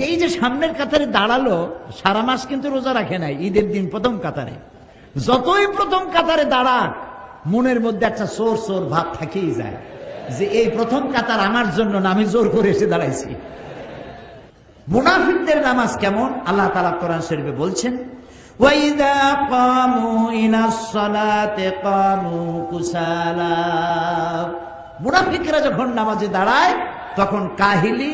এই যে সামনের কাতারে দাঁড়ালো, সারা মাস কিন্তু রোজা রাখে নাই, ঈদের দিন প্রথম কাতারে। যতই প্রথম কাতারে দাঁড়াক, মনের মধ্যে একটা সোর সোর ভাব থেকেই যায় যে এই প্রথম কাতার আমার জন্য না, আমি জোর করে এসে দাঁড়াইছি। মুনাফিকদের নামাজ কেমন? আল্লাহ তাআলা কোরআন শরীফে বলছেন, ওয়াইদা কামু ইলাস সালাতি কামু কুসালা। মুনাফিকরা যখন নামাজে দাঁড়ায় তখন কাহিলি,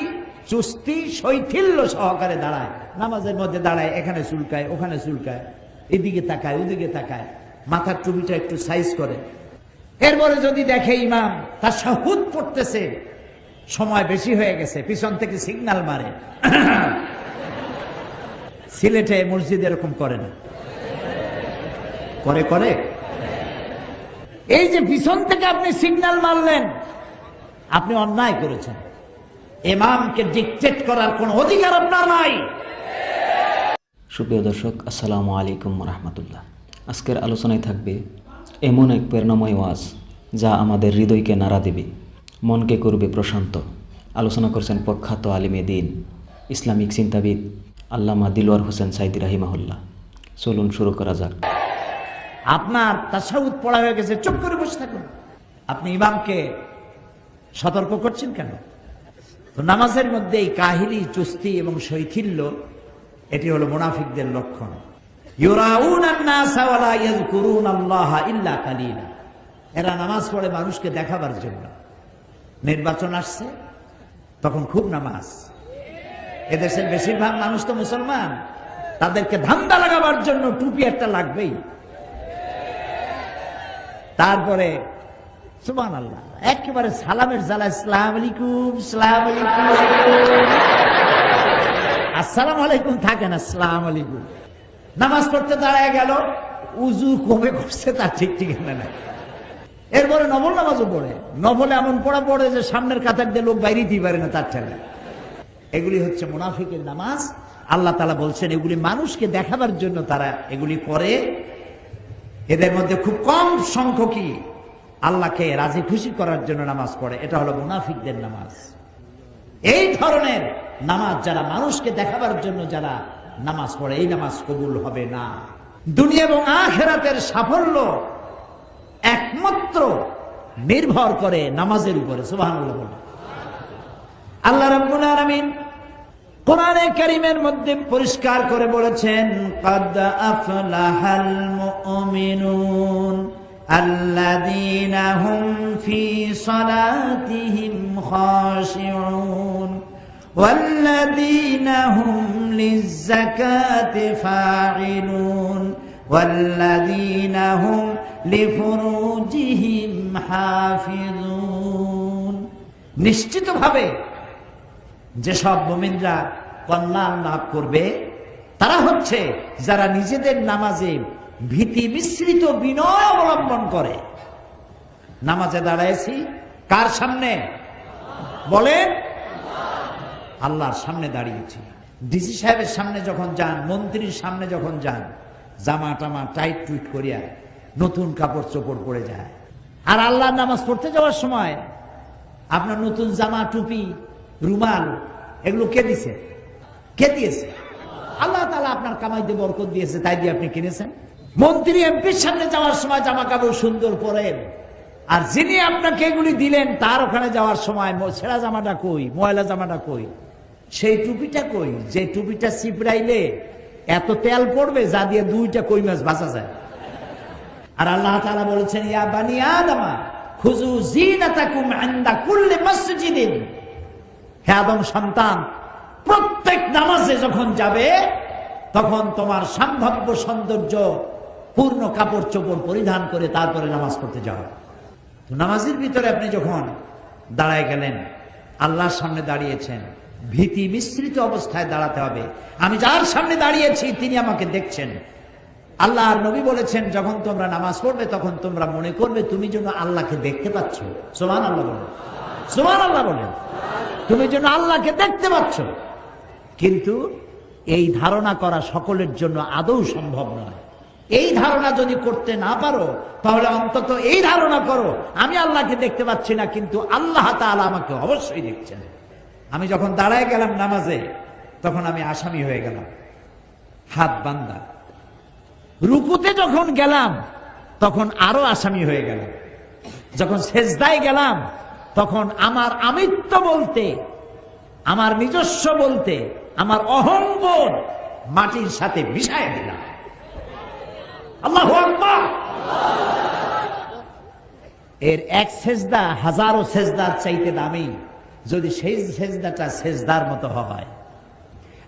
চুস্তি, শৈথিল্য সহকারে দাঁড়ায়। নামাজের মধ্যে দাঁড়ায়, এখানে চুলকায়, ওখানে চুলকায়, এদিকে তাকায়, ওদিকে তাকায়, মাথার টুপিটা একটু সাইজ করে। এরপরে যদি দেখে ইমাম তার শাহুদ পড়তেছে, সময় বেশি হয়ে গেছে, পিছন থেকে সিগন্যাল মারে। সিলেটে মসজিদ এরকম করে না? করে করে। এই যে পিছন থেকে আপনি সিগন্যাল মারলেন, আপনি অন্যায় করেছেন। ইমামকে ডিকটেট করার কোন অধিকার আপনার নাই। সুপ্রিয় দর্শক, আসসালামু আলাইকুম রাহমাতুল্লাহ। আজকের আলোচনায় থাকবে এমন এক প্রেরণাময় ওয়াজ যা আমাদের হৃদয়কে নাড়া দেবে, মনকে করবে প্রশান্ত। আলোচনা করছেন প্রখ্যাত আলিমে দ্বীন, ইসলামিক চিন্তাবিদ আল্লামা দিলওয়ার হোসেন সাইদি রাহিমাহুল্লাহ। চলুন শুরু করা যাক। আপনার তাশাহুদ পড়া হয়ে গেছে, চুপ করে বসে থাকুন। আপনি ইমামকে সতর্ক করছেন কেন? তো নামাজের মধ্যে এই কাহিলি, চুস্তি এবং শৈথিল্য, এটি হলো মুনাফিকদের লক্ষণ। ইউরাউনান নাসা ওয়া লা ইয়াযকুরুনাল্লাহা ইল্লা কালিলা। এরা নামাজ পড়ে মানুষকে দেখাবার জন্য। নির্বাচন আসছে, তখন খুব নামাজ। এদেশের বেশিরভাগ মানুষ তো মুসলমান, তাদেরকে ধান্দা লাগাবার জন্য টুপি একটা লাগবেই। তারপরে সুবহানাল্লাহ, একেবারে সালামের জ্বালা, আসসালামু আলাইকুম, আসসালামু আলাইকুম, আসসালামু আলাইকুম থাকে না, আসসালামু আলাইকুম। নামাজ পড়তে দাঁড়ায় গেল, উজু কমে করছে তার ঠিক ঠিকানা নাই। এরপরে নফল নামাজও পড়ে, নফলে এমন পড়ে যে সামনের কাতার দিয়ে লোক বাইরেতেই পারে না তার ঠেলা। এগুলি হচ্ছে মুনাফিকের নামাজ। আল্লাহ তাআলা বলছেন এগুলি মানুষকে দেখাবার জন্য তারা এগুলি করে। এদের মধ্যে খুব কম সংখ্যকই আল্লাহকে রাজি খুশি করার জন্য নামাজ পড়ে। এটা হলো মুনাফিকদের নামাজ। এই ধরনের নামাজ যারা মানুষকে দেখাবার জন্য যারা নামাজ পড়ে, এই নামাজ কবুল হবে না। দুনিয়া এবং আখিরাতের সাফল্য একমাত্র নির্ভর করে নামাজের উপরে। সুবহানাল্লাহ বলেন। আল্লাহ রাব্বুল আলামিন কোরআনে কারীমের মধ্যে পরিষ্কার করে বলেছেন, ক্বাদ আফলাহাল মুমিনুন আল্লাযীনা হুম ফি সালাতিহিম খাশিউন ওয়াল্লাযীনা হুম লিয-যাকাতি ফাঈলুন ওয়াল্লাযীনা হুম লিফুরুজিহিম হাফিজুন। নিশ্চিতভাবে যেসব মুমিনরা কল্যাণ লাভ করবে তারা হচ্ছে যারা নিজেদের নামাজে ভীতি মিশ্রিত বিনয় অবলম্বন করে। নামাজে দাঁড়াইছি কার সামনে? বলেন, আল্লাহর সামনে দাঁড়িয়েছি। ডিসি সাহেবের সামনে যখন যান, মন্ত্রীর সামনে যখন যান, জামা টামা টাইট টুইট করিয়া নতুন কাপড় চোপড় পরে যায়। আর আল্লাহর নামাজ পড়তে যাওয়ার সময় আপনার নতুন জামা, টুপি, রুমাল, এগুলো কে দিছে? কে দিয়েছে? আল্লাহ তাআলা আপনার কামাইতে বরকত দিয়েছে, তাই দিয়ে আপনি কিনেছেন। মন্ত্রী এমপির সামনে যাওয়ার সময় জামা কাপড় সুন্দর পরেন, আর যিনি আপনাকে এগুলি দিলেন তার ওখানে যাওয়ার সময় ছেঁড়া জামাটা কই, ময়লা জামাটা কই, সেই টুপিটা কই, যে টুপিটা চিপড়াইলে এত তেল পড়বে যা দিয়ে 2টা কই মাছ বাঁচা যায়। আর আল্লাহ তাআলা বলেছেন, ইয়া বানি আদমা খুযু যিনাতাকুম ইনদা কুল্লি মসজিদিন। হে আদম সন্তান, প্রত্যেক নামাজে যখন যাবে তখন তোমার সম্ভাব্য সৌন্দর্য পূর্ণ কাপড় চোপড় পরিধান করে তারপরে নামাজ পড়তে যাও। তো নামাজের ভিতরে আপনি যখন দাঁড়ায় গেলেন, আল্লাহর সামনে দাঁড়িয়েছেন, ভীতি মিশ্রিত অবস্থায় দাঁড়াতে হবে। আমি যার সামনে দাঁড়িয়েছি তিনি আমাকে দেখছেন। আল্লাহর নবী বলেছেন, যখন তোমরা নামাজ পড়বে তখন তোমরা মনে করবে তুমি যেন আল্লাহকে দেখতে পাচ্ছ। সুবহানাল্লাহ বলেন, সুবহানাল্লাহ বলেন। তুমি যেন আল্লাহকে দেখতে পাচ্ছ। কিন্তু এই ধারণা করা সকলের জন্য আদৌ সম্ভব নয়। এই ধারণা যদি করতে না পারো তাহলে অন্তত এই ধারণা করো, আমি আল্লাহকে দেখতে পাচ্ছি না কিন্তু আল্লাহ তাআলা আমাকে অবশ্যই দেখছেন। আমি যখন দাঁড়ায় গেলাম নামাজে, তখন আমি আসামি হয়ে গেলাম, হাত বান্দা। রুকুতে যখন গেলাম তখন আরো আসামি হয়ে গেলাম। যখন সেজদায় গেলাম তখন আমার আমিত্ব বলতে, আমার নিজস্ব বলতে, আমার অহংবোধ মাটির সাথে মিশায় দিলাম। আল্লাহু আকবার। এর এক সেজদা হাজারো সেজদার চাইতে দামি, যদি সেই সেজদাটা সেজদার মতো হয়।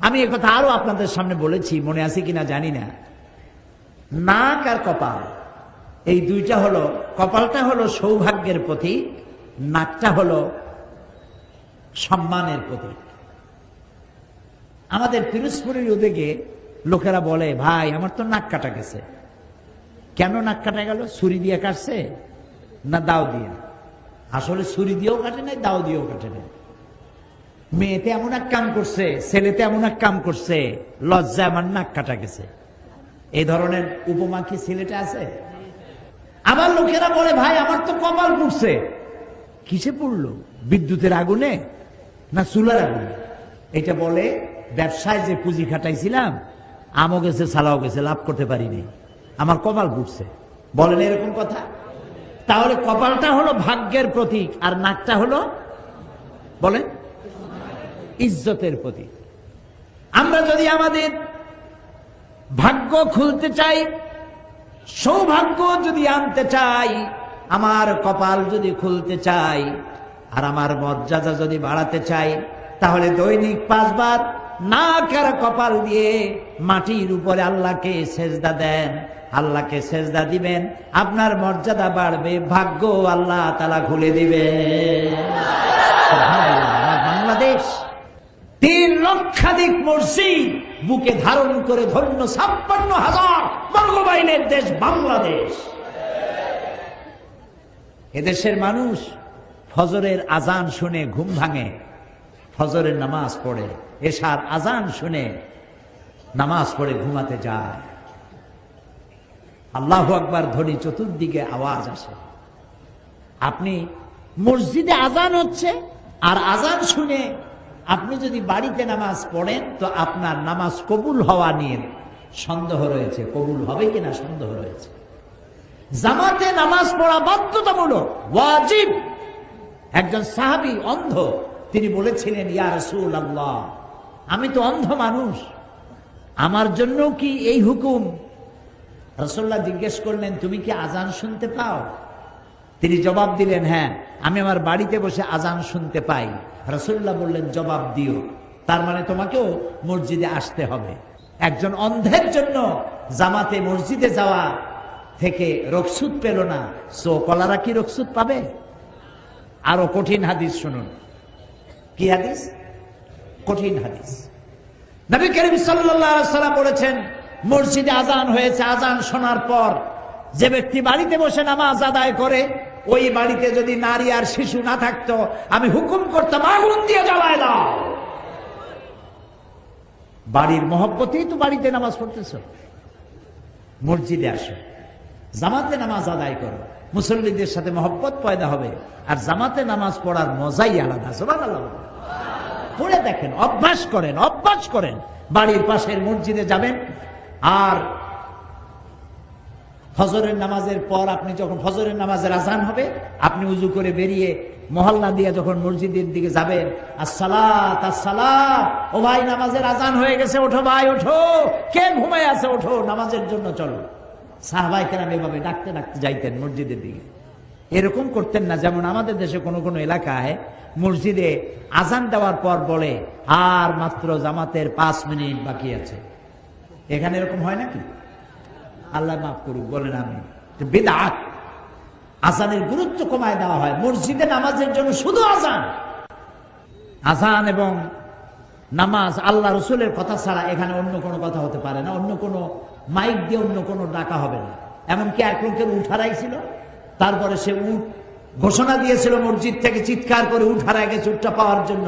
আমি একথা আরো আপনাদের সামনে বলেছি, মনে আছে কিনা জানি না। নাক আর কপাল, এই দুইটা হলো, কপালটা হলো সৌভাগ্যের প্রতীক, নাকটা হলো সম্মানের প্রতীক। আমাদের পিরোজপুরের উদ্যোগে লোকেরা বলে, ভাই আমার তো নাক কাটা গেছে। কেন নাক কাটা গেল? ছুরি দিয়ে কাটছে না দাও দিয়ে? আসলে ছুরি দিয়েও কাটে নাই, দাও দিয়েও কাটে নাই। মেয়েতে এমন এক কাম করছে, ছেলেতে এমন এক কাম করছে, লজ্জায় আমার নাক কাটা গেছে। এই ধরনের উপমা কি সিলেটে আছে? আবার লোকেরা বলে, ভাই আমার তো কপাল পুড়ছে। কিসে পুড়লো? বিদ্যুতের আগুনে না চুলার আগুনে? এটা বলে ব্যবসায় যে পুঁজি খাটাইছিলাম, আমও গেছে সালাও গেছে, লাভ করতে পারিনি, আমার কপাল পুড়ছে। বলেন এরকম কথা? তাহলে কপালটা হলো ভাগ্যের প্রতীক, আর নাকটা হলো বলেন ইজ্জতের প্রতীক। আমরা যদি আমাদের ভাগ্য খুলতে চাই, সৌভাগ্য যদি আনতে চাই, আমার কপাল যদি খুলতে চাই, আর আমার মর্যাদা যদি বাড়াতে চাই, তাহলে দৈনিক 5 বার নাক আর কপাল দিয়ে মাটির উপরে আল্লাহকে সেজদা দেন। আল্লাহকে সেজদা দিবেন, আপনার মর্যাদা বাড়বে, ভাগ্য আল্লাহ তাআলা খুলে দিবে। বাংলাদেশ 3 লক্ষাধিক মসজিদ বুকে ধারণ করে ধন্য 56,000 বর্গমাইলের দেশ বাংলাদেশ। এদেশের মানুষ ফজরের আজান শুনে ঘুম ভাঙে, ফজরের নামাজ পড়ে, এশার আজান শুনে নামাজ পড়ে ঘুমাতে যায়। আল্লাহু আকবার ধ্বনি চতুর্দিকে আওয়াজ আসে। আপনি মসজিদে আজান হচ্ছে আর আজান শুনে আপনি যদি বাড়িতে নামাজ পড়েন, তো আপনার নামাজ কবুল হওয়া নিয়ে সন্দেহ রয়েছে, কবুল হবে কিনা সন্দেহ রয়েছে। জামাতে নামাজ পড়া বাধ্যতামূলক, ওয়াজিব। একজন সাহাবী অন্ধ, তিনি বলেছিলেন, ইয়া রাসূলুল্লাহ, আমি তো অন্ধ মানুষ, আমার জন্য কি এই হুকুম? রাসূলুল্লাহ জিজ্ঞেস করলেন, তুমি কি আজান শুনতে পাও? তিনি জবাব দিলেন, হ্যাঁ, আমি আমার বাড়িতে বসে আজান শুনতে পাই। রাসূলুল্লাহ বললেন, জবাব দিও, তার মানে তোমাকেও মসজিদে আসতে হবে। একজন অন্ধের জন্য জামাতে মসজিদে যাওয়া থেকে রকসুদ পেল না, সো কলারা কি রকসুদ পাবে? আরো কঠিন হাদিস শুনুন। কি হাদিস? কঠিন হাদিস। নবী করিম সাল্লাল্লাহু আলাইহি ওয়াসাল্লাম বলেছেন, মসজিদে আজান হয়েছে, আজান শোনার পর যে ব্যক্তি বাড়িতে বসে নামাজ আদায় করে, ওই বাড়িতে যদি নারী আর শিশু না থাকতো, আমি হুকুম করতাম আগুন দিয়ে জ্বালায় দাও। বাড়ির মহব্বতেই তো বাড়িতে নামাজ পড়তেছো, মসজিদে আসো, জামাতে নামাজ আদায় করো, মুসল্লিদের সাথে মহব্বত পয়দা হবে, আর জামাতে নামাজ পড়ার মজাই আলাদা। সুবহানাল্লাহ। পড়ে দেখেন, অভ্যাস করেন, অভ্যাস করেন। বাড়ির পাশের মসজিদে যাবেন, আর ফজরের নামাজের পর আপনি যখন ফজরের নামাজের আজান হবে, আপনি উজু করে বেরিয়ে মহল্লা দিয়ে যখন মসজিদের দিকে যাবেন, আসসালাত আসসালাত, ও ভাই নামাজের আজান হয়ে গেছে, ওঠো ভাই ওঠো, কে ঘুমায় আছে ওঠো, নামাজের জন্য চলো। সাহাবায়ে কেরাম এভাবে ডাকতে ডাকতে যাইতেন মসজিদের দিকে। এরকম করতেন না যেমন আমাদের দেশে কোনো কোনো এলাকায় মসজিদে আজান দেওয়ার পর বলে, আর মাত্র জামাতের 5 মিনিট বাকি আছে। এখানে এরকম হয় নাকি? আল্লাহ মাফ করুক, বলেন আমি। বিদআত। আজানের গুরুত্ব কমায় দেওয়া হয়। মসজিদে নামাজের জন্য শুধু আজান, আজান এবং নামাজ আল্লাহ রসুলের কথা ছাড়া এখানে অন্য কোনো কথা হতে পারে না, অন্য কোনো মাইক দিয়ে অন্য কোনো ডাকা হবে না। এমনকি এক লোকের উঠ হারাইছিল, তারপরে সে উঠ ঘোষণা দিয়েছিল মসজিদ থেকে চিৎকার করে, উঠ হারায় গেছে, উঠটা পাওয়ার জন্য।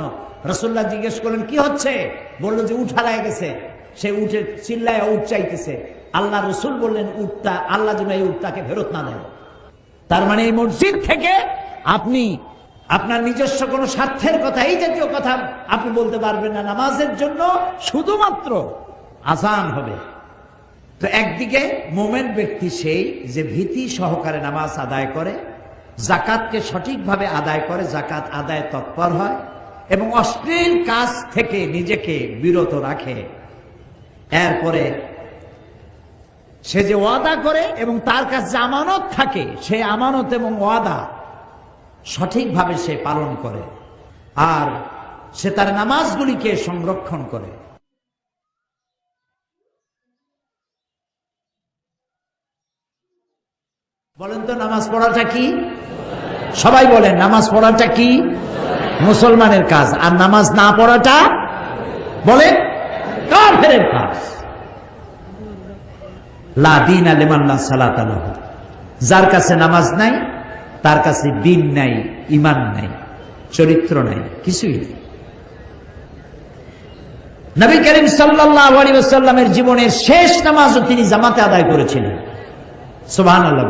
রাসূলুল্লাহ জিজ্ঞেস করলেন, কি হচ্ছে? বললো যে উঠ হারায় গেছে। সে উঠে চিল্লায় উঠ চাইতেছে। আল্লাহ রসুল বললেন, উঠটা আল্লাহ যেন এই উঠটাকে ফেরত না দেয়। তার মানে এই মসজিদ থেকে আপনি আপনার নিজস্ব কোনো স্বার্থের কথা, এই জাতীয় কথা আপনি বলতে পারবেন না। নামাজের জন্য শুধুমাত্র আযান হবে। তো একদিকে মোমেন ব্যক্তি সেই যে ভীতি সহকারে নামাজ আদায় করে, যাকাতকে সঠিকভাবে আদায় করে, যাকাত আদায় তৎপর হয় এবং অশ্লীল কাজ থেকে নিজেকে বিরত রাখে। এরপরে সে যে ওয়াদা করে এবং তার কাছে আমানত থাকে, সে আমানত এবং ওয়াদা সঠিকভাবে সে পালন করে, আর সে তার নামাজগুলিকে সংরক্ষণ করে। বলেন তো নামাজ পড়াটা কি? সবাই বলেন নামাজ পড়াটা কি? মুসলমানের কাজ। আর নামাজ না পড়াটা বলেন কাফেরের কাজ। লা দীনা লিমান লা সালাতা লাহু, যার কাছে নামাজ নাই তার কাছে দিন নাই, ঈমান নাই, চরিত্র নাই, কিছুই নেই। নবী করিম সাল্লাল্লাহু আলাইহি ওয়াসাল্লামের জীবনের শেষ নামাজও তিনি জামাতে আদায় করেছিলেন। সুবহানাল্লাহ।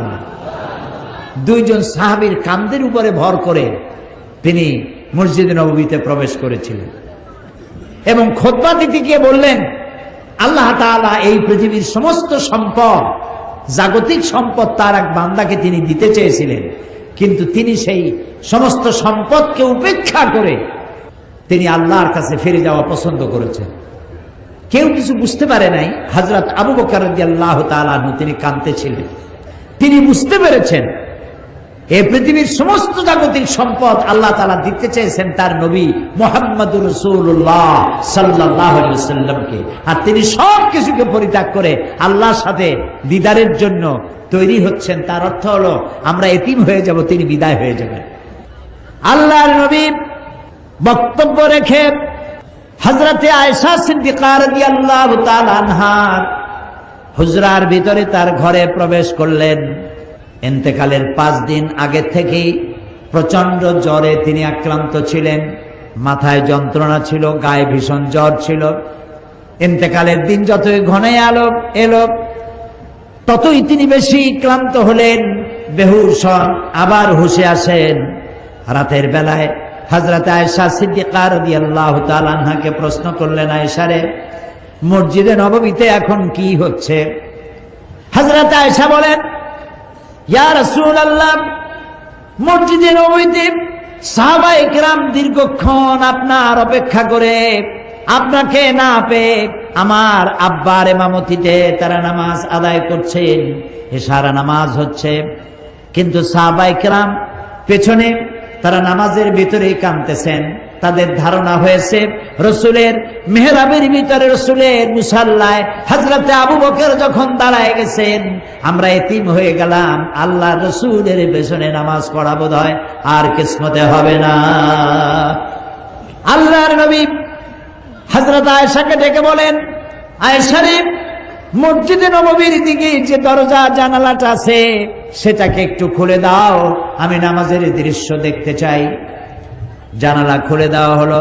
দুইজন সাহাবীর কাঁধের উপরে ভর করে তিনি মসজিদে নববীতে প্রবেশ করেছিলেন এবং খুতবা দিতে গিয়ে বললেন, আল্লাহ তাআলা এই পৃথিবীর সমস্ত সম্পদ, জাগতিক সম্পদ তার এক বান্দাকে তিনি দিতে চেয়েছিলেন, কিন্তু তিনি সেই সমস্ত সম্পদকে উপেক্ষা করে তিনি আল্লাহর কাছে ফিরে যাওয়া পছন্দ করেছেন। কেউ কিছু বুঝতে পারে নাই। হযরত আবু বকর রাদিয়াল্লাহু তাআলা আনহু তিনি কাঁদতেছিলেন। তিনি বুঝতে পেরেছেন এই পৃথিবীর সমস্ত জাগতিক সম্পদ আল্লাহ তাআলা দিতে চেয়েছেন তার নবী মুহাম্মদুর রাসূলুল্লাহ সাল্লাল্লাহু আলাইহি ওয়াসাল্লামকে, আর তিনি সব কিছুকে পরিত্যাগ করে আল্লাহর সাথে দিদারের জন্য তৈরি হচ্ছেন। তার অর্থ হলো আমরা এতিম হয়ে যাব, তিনি বিদায় হয়ে যাবেন। আল্লাহর নবী বক্তব্য রেখে হযরতে আয়েশা সিদ্দিকা রাদিয়াল্লাহু তাআলা আনহার হুজরার ভিতরে তার ঘরে প্রবেশ করলেন। ইন্তেকালের 5 দিন আগে থেকেই প্রচন্ড জ্বরে তিনি আক্রান্ত ছিলেন, মাথায় যন্ত্রণা ছিল, গায়ে ভীষণ জ্বর ছিল। ইন্তেকালের দিন যতই ঘনে এলো ততই তিনি বেশি ক্লান্ত হলেন, বেহুশ হন, আবার হুঁশে আসেন। রাতের বেলায় হযরত আয়েশা সিদ্দিকা রাদিয়াল্লাহু তাআলা আনহাকে প্রশ্ন করলেন, আয়েশা রে, মসজিদে নববীতে এখন কি হচ্ছে? হযরত আয়েশা বলেন, ইয়া রাসূলুল্লাহ, মসজিদে নববীতে সাহাবায়ে কেরাম দীর্ঘক্ষণ আপনার অপেক্ষা করে আপনাকে না পেয়ে আমার আব্বার ইমামতিতে তারা নামাজ আদায় করছেন, এশার নামাজ হচ্ছে, কিন্তু সাহাবায়ে কেরাম পেছনে তারা নামাজের ভিতরেই কাঁদতেছেন। তাদের ধারণা হয়েছে রসুলের মেহরাবের ভিতরে, রসুলের মুসাল্লায় হযরতে আবু বকর যখন দাঁড়ায় গেছেন, আমরা এতিম হয়ে গেলাম, আল্লাহ রসুলের পেছনে নামাজ পড়া বোধহয় আর কিসমতে হবে না। আল্লাহর নবী হযরত আয়েশাকে ডেকে বলেন, আয়েশা রে, মসজিদে নববীর দিকে যে দরজা জানালাটা আছে সেটাকে একটু খুলে দাও, আমি নামাজের দৃশ্য দেখতে চাই। জানালা খুলে দেওয়া হলো।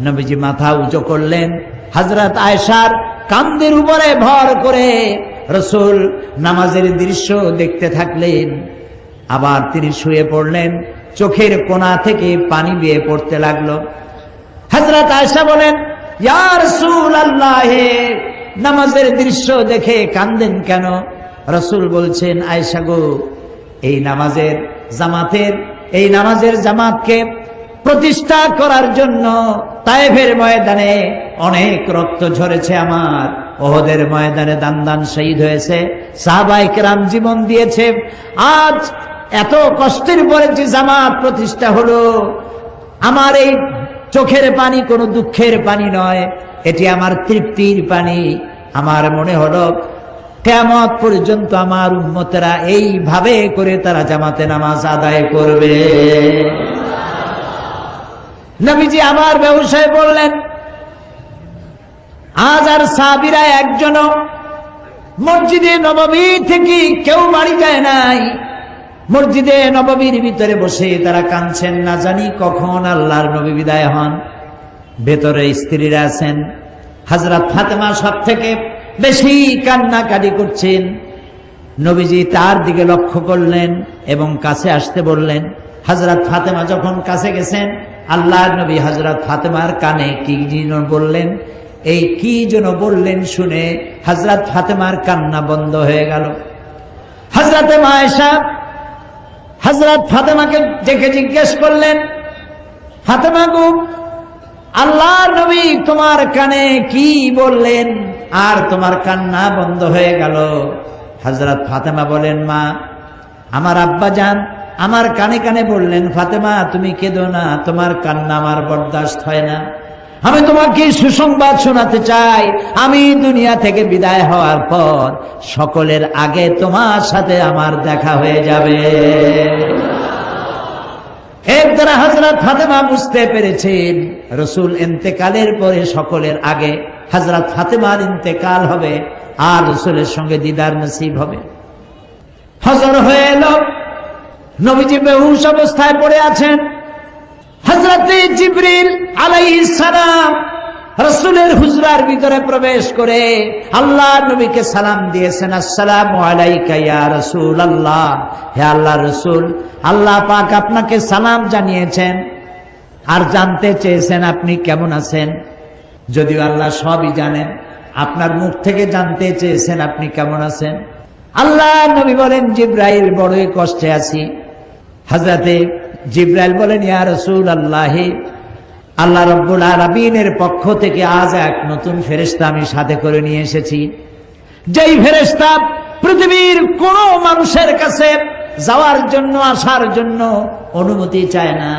নবীজি মাথা উঁচু করলেন, হযরত আয়েশার কাঁধের উপরে ভর করে রাসূল নামাজের দৃশ্য দেখতে থাকলেন। আবার তিনি শুয়ে পড়লেন, চোখের কোণা থেকে পানি বেয়ে পড়তে লাগলো। হযরত আয়েশা বলেন, ইয়া রাসূলুল্লাহ, নামাজের দৃশ্য দেখে কাঁদেন কেন? রাসূল বলছেন, আয়েশা গো, এই নামাজের জামাতকে প্রতিষ্ঠা করার জন্য তায়েফের ময়দানে অনেক রক্ত ঝরেছে আমার, ওহদের ময়দানে দান শহীদ হয়েছে, সাহাবায়ে কেরাম জীবন দিয়েছে। আজ এত কষ্টের পরে যে জামাত প্রতিষ্ঠা হলো, আমার এই চোখের পানি কোনো দুঃখের পানি নয়, এটি আমার তৃপ্তির পানি। আমার মনে হলো কিয়ামত পর্যন্ত আমার উম্মতেরা এইভাবে করে তারা জামাতে নামাজ আদায় করবে। নবীজি আবার বেহুশ হয়ে পড়লেন। আজ আর সাহাবীরা একজনও মসজিদে নববী থেকে কেউ বাড়ি যায় নাই। মসজিদে নববীর ভিতরে বসে তারা কাঁদছেন, না জানি কখন আল্লাহর নবী বিদায় হন। ভেতরে স্ত্রীরা আছেন, হযরত ফাতেমা সব থেকে বেশি কান্নাকাটি করছেন। নবীজি তার দিকে লক্ষ্য করলেন এবং কাছে আসতে বললেন, হযরত ফাতেমা যখন কাছে গেছেন, আল্লাহর নবী হযরত ফাতেমার কানে কি যেন বললেন, এই কি যেন বললেন শুনে হযরত ফাতেমার কান্না বন্ধ হয়ে গেল। হযরতে আয়েশা হযরত ফাতেমাকে ডেকে জিজ্ঞেস করলেন, ফাতেমা গো, আল্লাহর নবী তোমার কানে কি বললেন আর তোমার কান্না বন্ধ হয়ে গেল? হযরত ফাতেমা বলেন, মা, আমার আব্বাজান আমার কানে কানে বললেন, ফাতেমা তুমি কেঁদো না, তোমার কান্না আমার বরদাস্ত হয় না। আমি তোমাকে সুসংবাদ শোনাতে চাই, আমি দুনিয়া থেকে বিদায় হওয়ার পর সকলের আগে তোমার সাথে আমার দেখা হয়ে যাবে। এর দ্বারা হযরত ফাতেমা বুঝতে পেরেছেন রাসূল ইন্তেকালের পরে সকলের আগে হযরত ফাতেমার ইন্তেকাল হবে আর রাসূলের সঙ্গে দিদার নসিব হবে। হজর হয়ে এলো, নবীজি বেহুশ অবস্থায় পড়ে আছেন। হযরতে জিবরিল আলাইহিস সালাম রাসূলের হুজরার ভিতরে প্রবেশ করে আল্লাহর নবীকে সালাম দিয়েছেন, আসসালামু আলাইকা ইয়া রাসূলুল্লাহ, হে আল্লাহর রাসূল, আল্লাহ পাক আপনাকে সালাম জানিয়েছেন আর জানতে চেয়েছেন আপনি কেমন আছেন। যদিও আল্লাহ সবই জানেন, আপনার মুখ থেকে জানতে চেয়েছেন আপনি কেমন আছেন। আল্লাহর নবী বলেন, জিবরাইল বড়ই কষ্টে আছি। হযরতে জিবরাইল বলেন, ইয়া রাসূলুল্লাহ, আল্লাহ রাব্বুল আলামিনের পক্ষ থেকে আজ এক নতুন ফেরেশতা আমি সাথে করে নিয়ে এসেছি, যেই ফেরেশতা পৃথিবীর কোন মানুষের কাছে যাওয়ার জন্য আসার জন্য অনুমতি চায় না,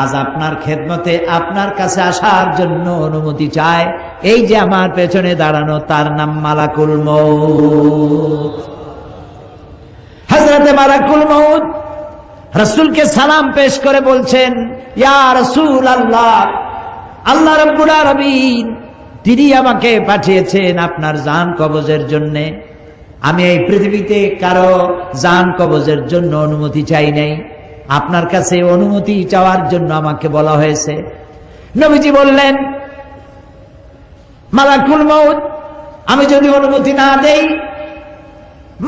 আজ আপনার খেদমতে আপনার কাছে আসার জন্য অনুমতি চায়। এই যে আমার পেছনে দাঁড়ানো, তার নাম মালাকুল মউত। হযরতে মালাকুল মউত রাসূলকে সালাম পেশ করে বলছেন, ইয়া রাসূলুল্লাহ, আল্লাহ রাব্বুল আলামিন তিনি আমাকে পাঠিয়েছেন আপনার জান কবজের জন্য। আমি এই পৃথিবীতে কারো জান কবজের জন্য অনুমতি চাই নাই, আপনার কাছে অনুমতি চাওয়ার জন্য আমাকে বলা হয়েছে। নবীজি বললেন, মালাকুল মউত, আমি যদি অনুমতি না দেই?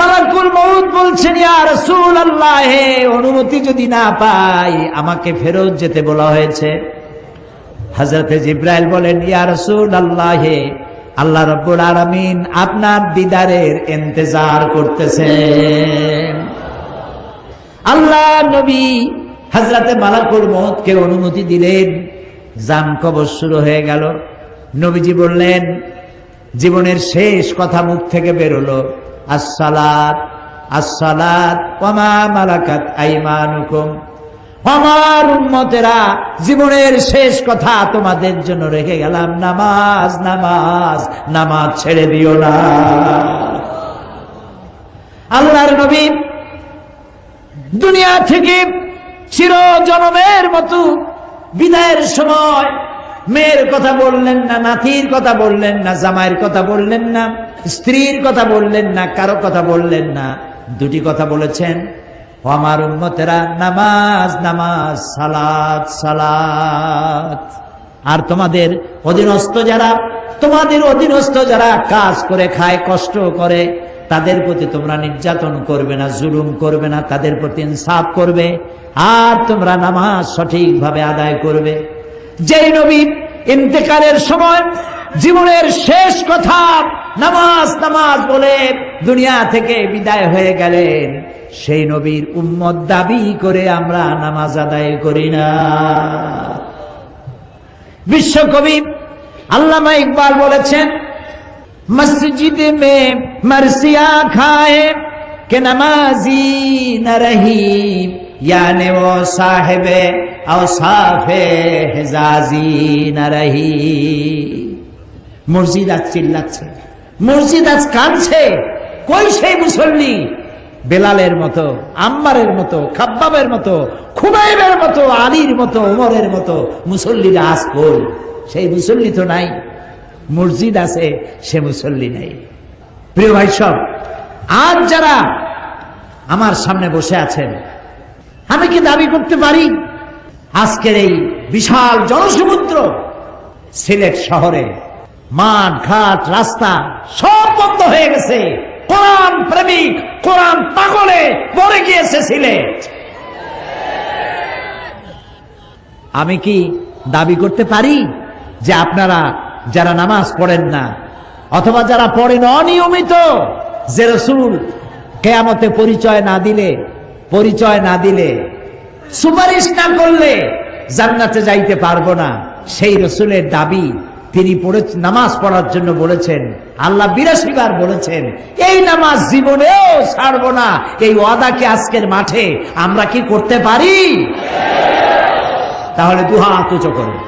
মালাকুল মউত বলছেন, ইয়া রাসূলুল্লাহ, অনুমতি যদি না পাই আমাকে ফেরত যেতে বলা হয়েছে। হযরতে জিবরাইল বলেন, ইয়া রাসূলুল্লাহ, আল্লাহ রাব্বুল আলামিন আপনার দিদারের ইন্তজার করতেছেন। আল্লাহ নবী হযরতে মালাকুল মউতকে অনুমতি দিলেন, জান কবজ শুরু হয়ে গেল। নবীজি বললেন, জীবনের শেষ কথা মুখ থেকে বেরোলো, আসসালাত আসসালাত ওয়া মা মালাকাত আইমানুকুম। আমার উম্মতেরা, জীবনের শেষ কথা তোমাদের জন্য রেখে গেলাম, নামাজ নামাজ নামাজ ছেড়ে দিও না। আল্লাহর নবী দুনিয়া থেকে চিরজনমের মতো বিদায়ের সময় মেয়ের কথা বললেন না, নাতির কথা বললেন না, জামাইয়ের কথা বললেন না, স্ত্রীর কথা বললেন না, কারো কথা বললেন না। দুটি কথা বলেছেন, ও আমার উম্মতেরা, নামাজ নামাজ, সালাত সালাত। আর তোমাদের অধীনস্থ যারা কাজ করে খায়, কষ্ট করে, তাদের প্রতি তোমরা নির্যাতন করবে না, জুলুম করবে না, তাদের প্রতি ইনসাফ করবে, আর তোমরা নামাজ সঠিকভাবে আদায় করবে। যেই নবী ইন্তেকালের সময় জীবনের শেষ কথা নামাজ নামাজ বলে দুনিয়া থেকে বিদায় হয়ে গেলেন, সেই নবীর উম্মত দাবি করে আমরা নামাজ আদায় করি না। বিশ্বকবি আল্লামা ইকবাল বলেছেন, মসজিদ মে মরসিয়া খায়ে কে নামাজি না রহি, याने वो साहिबे औसाफे हिजाजी न रही। মসজিদ আজ চিল্লাচ্ছে, মসজিদ আজ কাঁদছে, কই সেই মুসল্লি? বেলালের মতো, আম্মারের মতো, খাব্বাবের মতো, খুবাইবের মতো, আলীর মতো, ওমরের মতো মুসল্লিরা আজ কই? সেই মুসল্লি তো নাই। মসজিদ আছে, সে মুসল্লি নাই। প্রিয় ভাই সব, আজ যারা আমার সামনে বসে আছেন, আমি কি দাবি করতে পারি আজকের এই বিশাল জনসমুদ্র সিলেট শহরে মাঠ ঘাট রাস্তা সব বন্ধ হয়ে গেছে, কোরআন প্রেমিক কোরআন পাগলে পড়ে গিয়েছে সিলেট। আমি কি দাবি করতে পারি যে আপনারা যারা নামাজ পড়েন না অথবা যারা পড়েন অনিয়মিত, যে রাসূল কিয়ামতে পরিচয় না দিলে সুপারিশ না করলে জান্নাতে যাইতে পারবো না, সেই রাসূলের দাবি তিনি নামাজ পড়ার জন্য বলেছেন, আল্লাহ ৮২ বার বলেছেন এই নামাজ জীবনেও ছাড়বো না, এই ওয়াদাকে আজকের মাঠে আমরা কি করতে পারি? তাহলে দুহাত উঁচু করুন,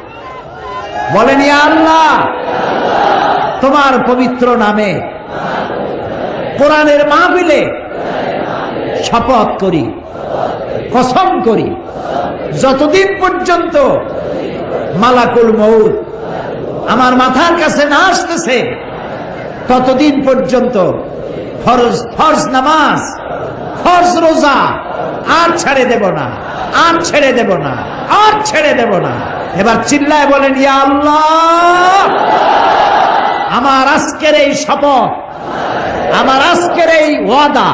বলেন ইয়া আল্লাহ, তোমার পবিত্র নামে কোরআনের মাহফিলে শপথ করি, কসম করি, যতদিন পর্যন্ত মালাকুল মউত আমার মাথার কাছে না আসতেছে ততদিন পর্যন্ত ফরজ নামাজ, ফরজ রোজা আর ছেড়ে দেব না, আর ছেড়ে দেব না, আর ছেড়ে দেব না। এবার চিল্লায় বলেন ইয়া আল্লাহ, আমার আজকের এই শপথ, আমার আজকের এই ওয়াদা,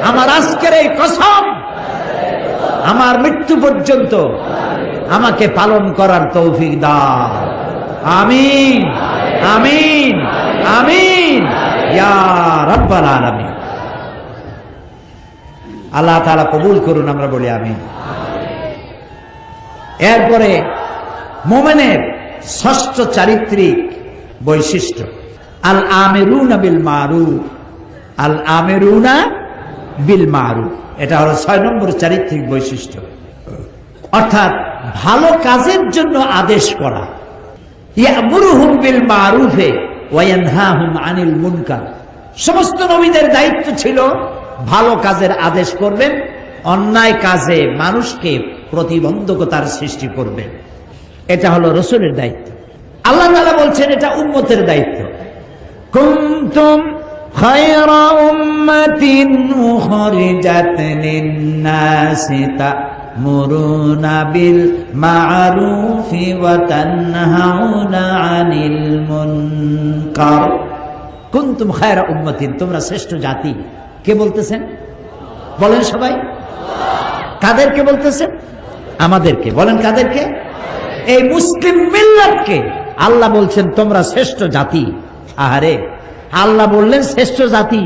আমার আজকের এই কসম আমার মৃত্যু পর্যন্ত আমাকে পালন করার তৌফিক দাও। আমিন, আমিন, আমিন ইয়া রাব্বাল আলামিন। আল্লাহ তাআলা কবুল করুন, আমরা বলি আমিন। এরপরে মুমিনের ষষ্ঠ চারিত্রিক বৈশিষ্ট্য আল আমিরুনা বিল মারুফ, আল আমিরুনা বিল মারুফ, এটা হলো ৬ নম্বর চারিত্রিক বৈশিষ্ট্য, অর্থাৎ ভালো কাজের জন্য আদেশ করা। ইয়ামুরুহুম বিল মারুফে ওয়া ইয়ানহাহুম আনিল মুনকার, সমস্ত নবীদের দায়িত্ব ছিল ভালো কাজের আদেশ করবেন, অন্যায় কাজে মানুষকে প্রতিবন্ধকতার সৃষ্টি করবেন। এটা হলো রাসূলের দায়িত্ব। আল্লাহ তাআলা বলছেন এটা উম্মতের দায়িত্ব। কুনতুম খায়রা উম্মাতিন উখরিজাত লিন-নাসি তা'মুরুনা বিল মা'রুফি ওয়া তানহাউনা আনিল মুনকার। কুনতুম খায়রা উম্মাতিন, তোমরা শ্রেষ্ঠ জাতি। কে বলতেছেন? বলেন সবাই। কাদেরকে বলতেছেন? আমাদেরকে। বলেন কাদেরকে? এই মুসলিম মিল্লাতকে আল্লাহ বলছেন তোমরা শ্রেষ্ঠ জাতি। আহারে, আল্লাহ বললেন শ্রেষ্ঠ জাতি,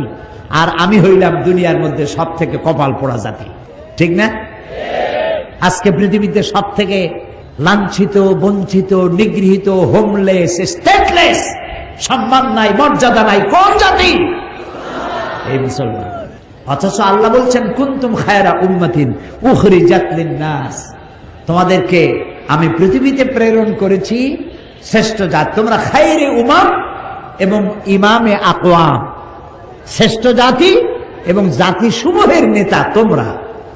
আর আমি হইলাম দুনিয়ার মধ্যে সব থেকে কপাল পোড়া জাতি, ঠিক না? আজকে পৃথিবীতে সব থেকে লাঞ্ছিত, বঞ্চিত, নিগৃহীত, হোমলেস, স্টেটলেস, সম্মান নাই, মর্যাদা নাই কোন জাতি? এই মুসলমান। অথচ আল্লাহ বলছেন কুনতুম খায়রা উম্মাতিন উখরিজাত লিন-নাস, তোমাদেরকে আমি পৃথিবীতে প্রেরণ করেছি শ্রেষ্ঠ জাতি। তোমরা খায়রে উমাম এবং ইমামে আকওয়াম, শ্রেষ্ঠ জাতি এবং জাতি সমূহের নেতা তোমরা।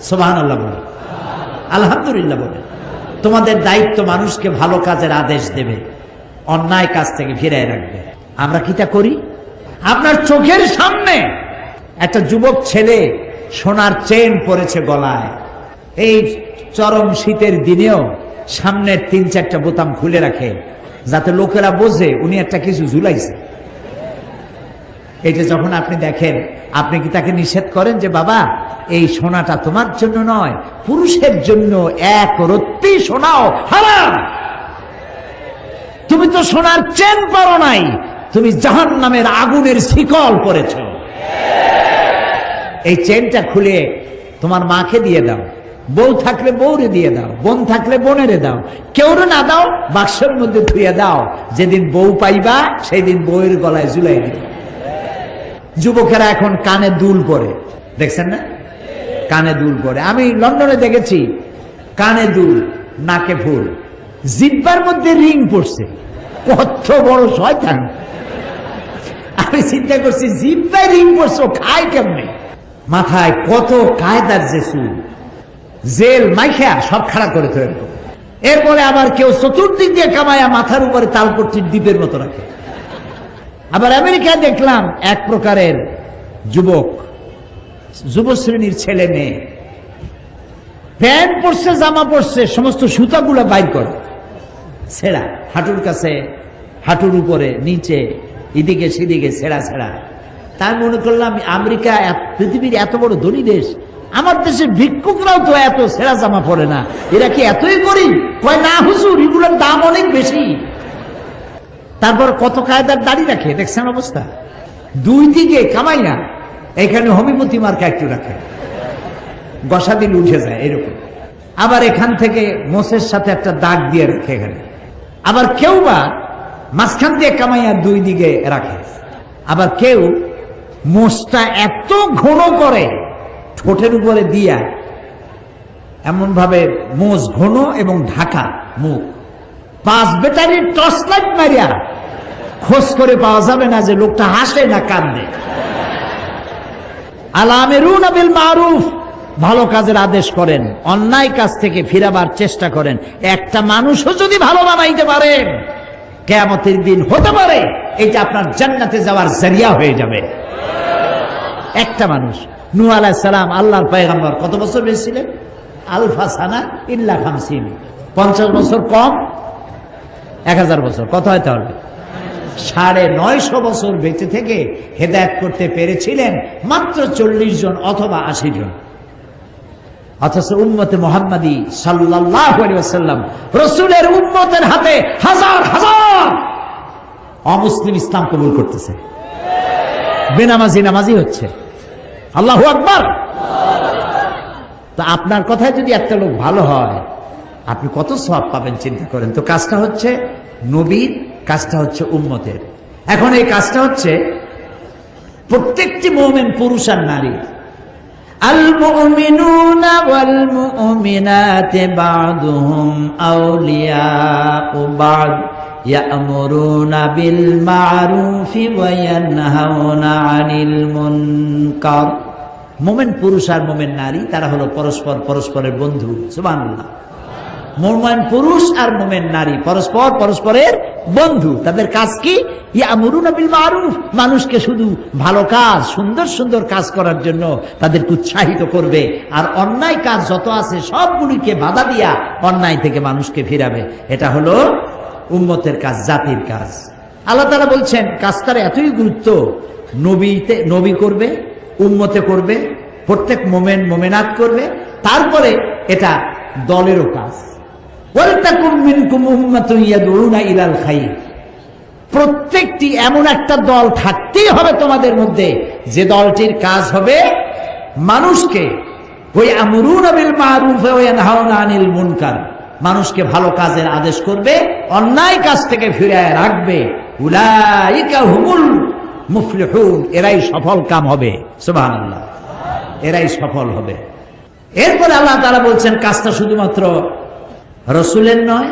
সুবহানাল্লাহ বলে, আলহামদুলিল্লাহ বলে। তোমাদের দায়িত্ব মানুষকে ভালো কাজের আদেশ দেবে, অন্যায় কাজ থেকে ফিরিয়ে রাখবে। আমরা কি তা করি? আপনার চোখের সামনে একটা যুবক ছেলে সোনার চেন পরেছে গলায়, এই চরম শীতের দিনেও সামনের ৩-৪টা বোতাম খুলে রাখে যাতে লোকেরা বোঝে উনি একটা কিছু ঝুলাইছে। এটা যখন আপনি দেখেন, আপনি কি তাকে নিষেধ করেন যে বাবা এই সোনাটা তোমার জন্য নয়, পুরুষের জন্য এক রত্তি সোনাও হারাম, তুমি তো সোনার চেন পরো নাই, তুমি জাহান্নামের আগুনের শিকল পরেছ। এই চেনটা খুলে তোমার মাকে দিয়ে দাও, বউ থাকলে বউরে দিয়ে দাও, বোন থাকলে বোনেরে দাও, কেউরে না দাও বাক্সের মধ্যে ধুয়ে দাও, যেদিন বউ পাইবা সেই দিন বউয়ের গলায় ঝুলাই দিবে। যুবকেরা এখন কানে দুল পরে, দেখছেন না? কানে দুল পরে। আমি লন্ডনে দেখেছি কানে দুল, নাকে ফুল, জিব্বার মধ্যে রিং পড়ছে। কত বড় শয়তান! আমি চিন্তা করছি জিব্বায় রিং পড়ছে, খায় কেমনে? মাথায় কত কায়দার যে চুল, জেল মাইখা সব খাড়া করে তৈরি করে। এরপরে আবার কেউ চতুর্দিক দিয়ে কামায়া মাথার উপরে তালপট্টির দ্বীপের মতো রাখে। আবার আমেরিকায় দেখলাম এক প্রকারের যুবক, যুব শ্রেণীর ছেলে মেয়ে, প্যান্ট পরছে, জামা পরছে, সমস্ত সুতাগুলা বাইর করে ছেঁড়া, হাঁটুর কাছে, হাঁটুর উপরে, নিচে, এদিকে সেদিকে ছেঁড়া ছেঁড়া। তাই মনে করলাম আমেরিকা পৃথিবীর এত বড় ধনী দেশ, আমার দেশের ভিক্ষুকরাও তো এত ছেঁড়া জামা পরে না, এরা কি এতই গরিব? কয় না হুজুর, এগুলোর দাম অনেক বেশি। তারপর কত কায়দার দাড়ি রাখে, দেখছেন অবস্থা? দুই দিকে কামাই না, এখানে হোমিওপ্যাথি মার্কা একটু রাখে, গসা দিল উঠে যায় এরকম। আবার এখান থেকে মোষের সাথে একটা দাগ দিয়ে রাখে এখানে। আবার কেউ বা মাঝখান দিয়ে কামাইয়া দুই দিকে রাখে। আবার কেউ মোষটা এত ঘন করে ঠোঁটের উপরে দিয়া, এমন ভাবে মোষ ঘন এবং ঢাকা মুখ, 5 ব্যাটারির টর্চ লাইট মারিয়া খোঁজ করে পাওয়া যাবে না যে লোকটা হাসে না কান্দে। আলামিরুনা বিল মারুফ, ভালো কাজের আদেশ করেন, অন্যায় কাজ থেকে ফিরাবার চেষ্টা করেন। একটা মানুষও যদি ভালো বানাইতে পারেন, কিয়ামতের দিন হতে পারে এটা আপনার জান্নাতে যাওয়ার জরিয়া হয়ে যাবে। একটা মানুষ, নূহ আলাইহিস সালাম আল্লাহর পয়গম্বর, কত বছর বেঁচে ছিলেন? আলফা সানা ইল্লা 50, 50 বছর কম 1000 বছর, কত হয় তাহলে? 950 বছর বেঁচে থেকে হেদায়েত করতে পেরেছিলেন মাত্র 40 জন অথবা 80 জন। অথচ উম্মতে মুহাম্মাদি সাল্লাল্লাহু আলাইহি ওয়াসাল্লাম, রাসূলের উম্মতের হাতে হাজার হাজার অমুসলিম ইসলাম কবুল করতেছে, বেনামাজি নামাজি হচ্ছে। আল্লাহু আকবার। তো আপনার কথায় যদি একটা লোক ভালো হয়, আপনি কত সওয়াব পাবেন চিন্তা করেন তো। কাজটা হচ্ছে নবীর, কাজটা হচ্ছে উম্মতের। এখন এই কাজটা হচ্ছে প্রত্যেকটি মুমিন, পুরুষ আর নারী। আল মুমিনুনা ওয়াল মুমিনাতু বা'দুহুম আউলিয়াউ বা'দ ইয়া'মুরুনা বিল মা'রুফি ওয়া ইয়ানহাউনা আনিল মুনকার। মুমিন পুরুষ আর মুমিন নারী, তারা হলো পরস্পর পরস্পরের বন্ধু। সুবহানাল্লাহ। মুমিন পুরুষ আর মুমিন নারী পরস্পর পরস্পরের বন্ধু। তাদের কাজ কি? ইয়ামুরুনা বিল মারুফ, মানুষকে শুধু ভালো কাজ, সুন্দর সুন্দর কাজ করার জন্য তাদেরকে উৎসাহিত করবে, আর অন্যায় কাজ যত আছে সবগুলিকে বাধা দিয়া অন্যায় থেকে মানুষকে ফিরাবে। এটা হলো উম্মতের কাজ, জাতির কাজ। আল্লাহ তাআলা বলছেন কাজটার এতই গুরুত্ব, নবী করবে, উম্মতে করবে, প্রত্যেক মুমিন মুমিনাত করবে, তারপরে এটা দলেরও কাজ। ওয়ালতাকুম মিনকুম উম্মাতুন ইয়াদউনা ইলাল খায়র, প্রত্যেকটি এমন একটা দল থাকতেই হবে তোমাদের মধ্যে, যে দলটির কাজ হবে মানুষকে ওয়ায়ামুরুনা বিল মারুফ ওয়া ইয়ানহাউনা আনিল মুনকার, মানুষকে ভালো কাজের আদেশ করবে, অন্যায় কাজ থেকে ফিরিয়ে রাখবে। উলাইকা হুমুল মুফলিহুন, এরাই সফল কাম হবে। সুবহানাল্লাহ, এরাই সফল হবে। এরপরে আল্লাহ তাআলা বলছেন কাজটা শুধুমাত্র রাসূলের নয়,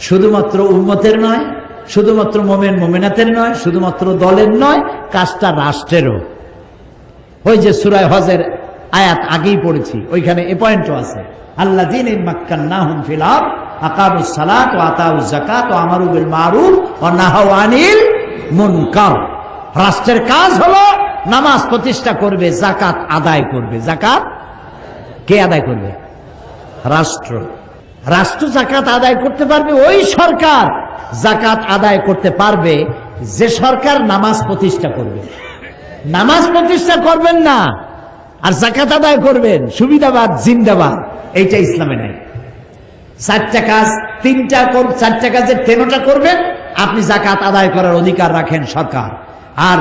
শুধুমাত্র উম্মতের নয়, শুধুমাত্র মুমিন মুমিনাতের নয়, শুধুমাত্র দলের নয়, কাজটা রাষ্ট্রেরও। ওই যে সূরা হজের আয়াত আগেই পড়েছি, ওইখানে এ পয়েন্টও আছে, আল্লাযীনা মাক্কান্নাহুম ফিল আরদ আকামুস সালাত ওয়া আতাউজ যাকাত ওয়া আমারু বিল মারুফ ওয়া নাহাউ আনিল মুনকার। রাষ্ট্রের কাজ হলো নামাজ প্রতিষ্ঠা করবে, যাকাত আদায় করবে। যাকাত কে আদায় করবে? রাষ্ট্র। রাষ্ট্র যাকাত আদায় করতে পারবে ওই সরকার যাকাত আদায় করতে পারবে যে সরকার নামাজ প্রতিষ্ঠা করবে। নামাজ প্রতিষ্ঠা করবেন না আর যাকাত আদায় করবেন, সুবিধাবাদ জিন্দাবাদ, এইটা ইসলামে নাই। 4টা কাজ 4টা কাজের 3টা করবেন, আপনি যাকাত আদায় করার অধিকার রাখেন সরকার। আর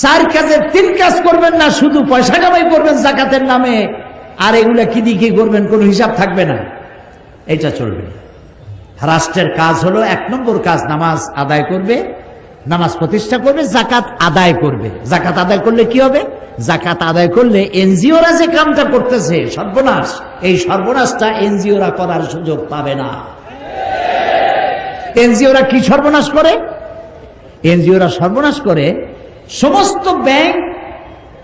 4 কাজের 3 কাজ করবেন না, শুধু পয়সা কামাই করবেন যাকাতের নামে, আর এগুলা কি দিয়ে কি করবেন কোনো হিসাব থাকবে না, এটা চলবে না। রাষ্ট্রের কাজ হলো 1 নম্বর কাজ, নামাজ আদায় করবে, নামাজ প্রতিষ্ঠা করবে, যাকাত আদায় করবে। যাকাত আদায় করলে কি হবে? যাকাত আদায় করলে এনজিওরা যে কামটা করতেছে সর্বনাশ, এই সর্বনাশটা এনজিওরা করার সুযোগ পাবে না। এনজিওরা কি সর্বনাশ করে? এনজিওরা সর্বনাশ করে সমস্ত ব্যাংক,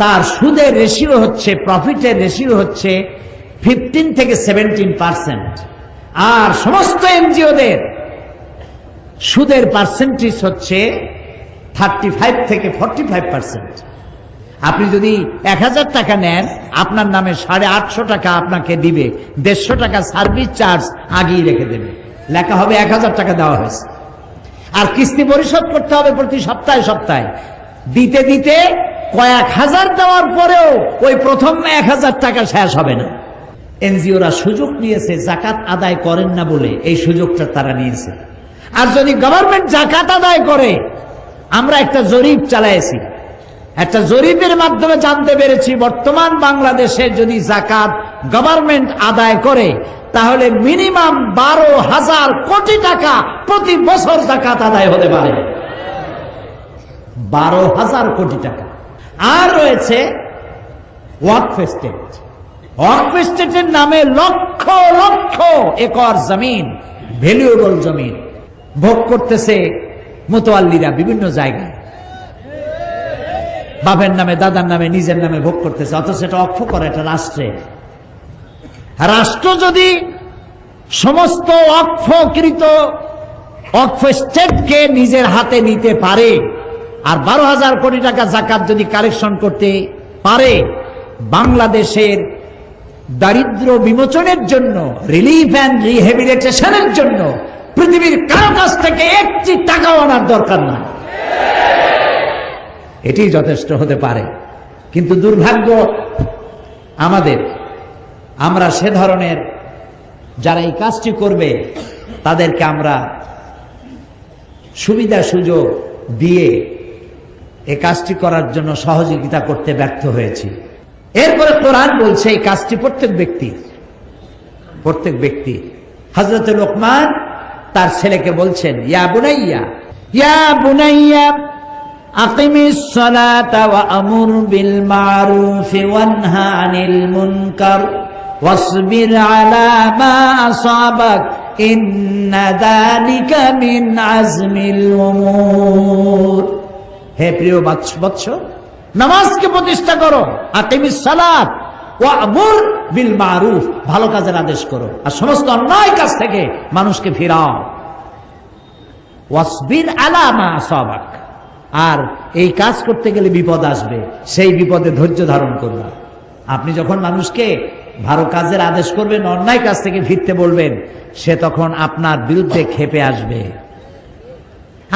তার সুদের রেশিও হচ্ছে, প্রফিটের রেশিও হচ্ছে 15 থেকে 17%, আর সমস্ত এনজিওদের সুদের পার্সেন্টেজ হচ্ছে 35 থেকে 45%। আপনি যদি 1000 টাকা নেন, আপনার নামে 850 টাকা আপনাকে দিবে, 150 টাকা সার্ভিস চার্জ আগেই রেখে দেবে, লেখা হবে 1000 টাকা দেওয়া হয়েছে। আর কিস্তি পরিশোধ করতে হবে প্রতি সপ্তাহে সপ্তাহে, দিতে দিতে কয়েক হাজার দেওয়ার পরেও ওই প্রথম 1000 টাকা শেষ হবে না। এনজিওরা সুযোগ নিয়েছে জাকাত আদায় করেন না বলে, এই সুযোগটা তারা নিয়েছে। আর যদি গভর্নমেন্ট জাকাত আদায় করে, আমরা একটা জরিপ চালাইছি, একটা জরিপের মাধ্যমে জানতে পেরেছি বর্তমান বাংলাদেশে যদি জাকাত গভর্নমেন্ট আদায় করে তাহলে মিনিমাম 12,000 কোটি টাকা প্রতি বছর জাকাত আদায় হতে পারে। 12,000 কোটি টাকা। আর রয়েছে ওয়াকফ স্টেট। ওয়াকফ স্টেটের নামে লক্ষ লক্ষ একর জমিন, ভ্যালুয়েবল জমিন ভোগ করতেছে মুতাওয়াল্লিরা বিভিন্ন জায়গায়, বাপের নামে, দাদার নামে, নিজের নামে ভোগ করতেছে, অথচ এটা অক্ষ করে এটা রাষ্ট্রে। রাষ্ট্র যদি সমস্ত অক্ষকৃত অক্ষ স্টেটকে নিজের হাতে নিতে পারে আর 12,000 কোটি টাকা জাকাত যদি কালেকশন করতে পারে, বাংলাদেশের দারিদ্র বিমোচনের জন্য, রিলিফ অ্যান্ড রিহ্যাবিলিটেশনের জন্য পৃথিবীর কারো কাছ থেকে একটি টাকাও আনার দরকার না, এটি যথেষ্ট হতে পারে। কিন্তু দুর্ভাগ্য আমাদের, আমরা সে ধরনের যারা এই কাজটি করবে তাদেরকে আমরা সুবিধা সুযোগ দিয়ে এই কাজটি করার জন্য সহযোগিতা করতে ব্যর্থ হয়েছি। এরপরে কোরআন বলছে এই কাজটি প্রত্যেক ব্যক্তি। হযরত লোকমান তার ছেলেকে বলছেন, ইয়া বুনাইয়া আকিমিস সালাতা ওয়া আমুর বিল মারুফি ওয়ানহা আনিল মুনকার ওয়াসবির আলা মা আসাবাক ইন্না যালিকা মিন আজমিল উমুর। হে প্রিয় বৎস, নামাজকে প্রতিষ্ঠা করো, আকিমিস সালাত ওয়া আমুর বিল মারুফ, ভালো কাজের আদেশ করো আর সমস্ত অন্যায় কাজ থেকে মানুষকে ফিরাও। ওয়াসবির আলা মা আসাবাক, আর এই কাজ করতে গেলে বিপদ আসবে, সেই বিপদে ধৈর্য ধারণ করবা। আপনি যখন মানুষকে ভালো কাজের আদেশ করবেন, অন্যায় কাজ থেকে ফিরতে বলবেন, সে তখন আপনার বিরুদ্ধে ক্ষেপে আসবে।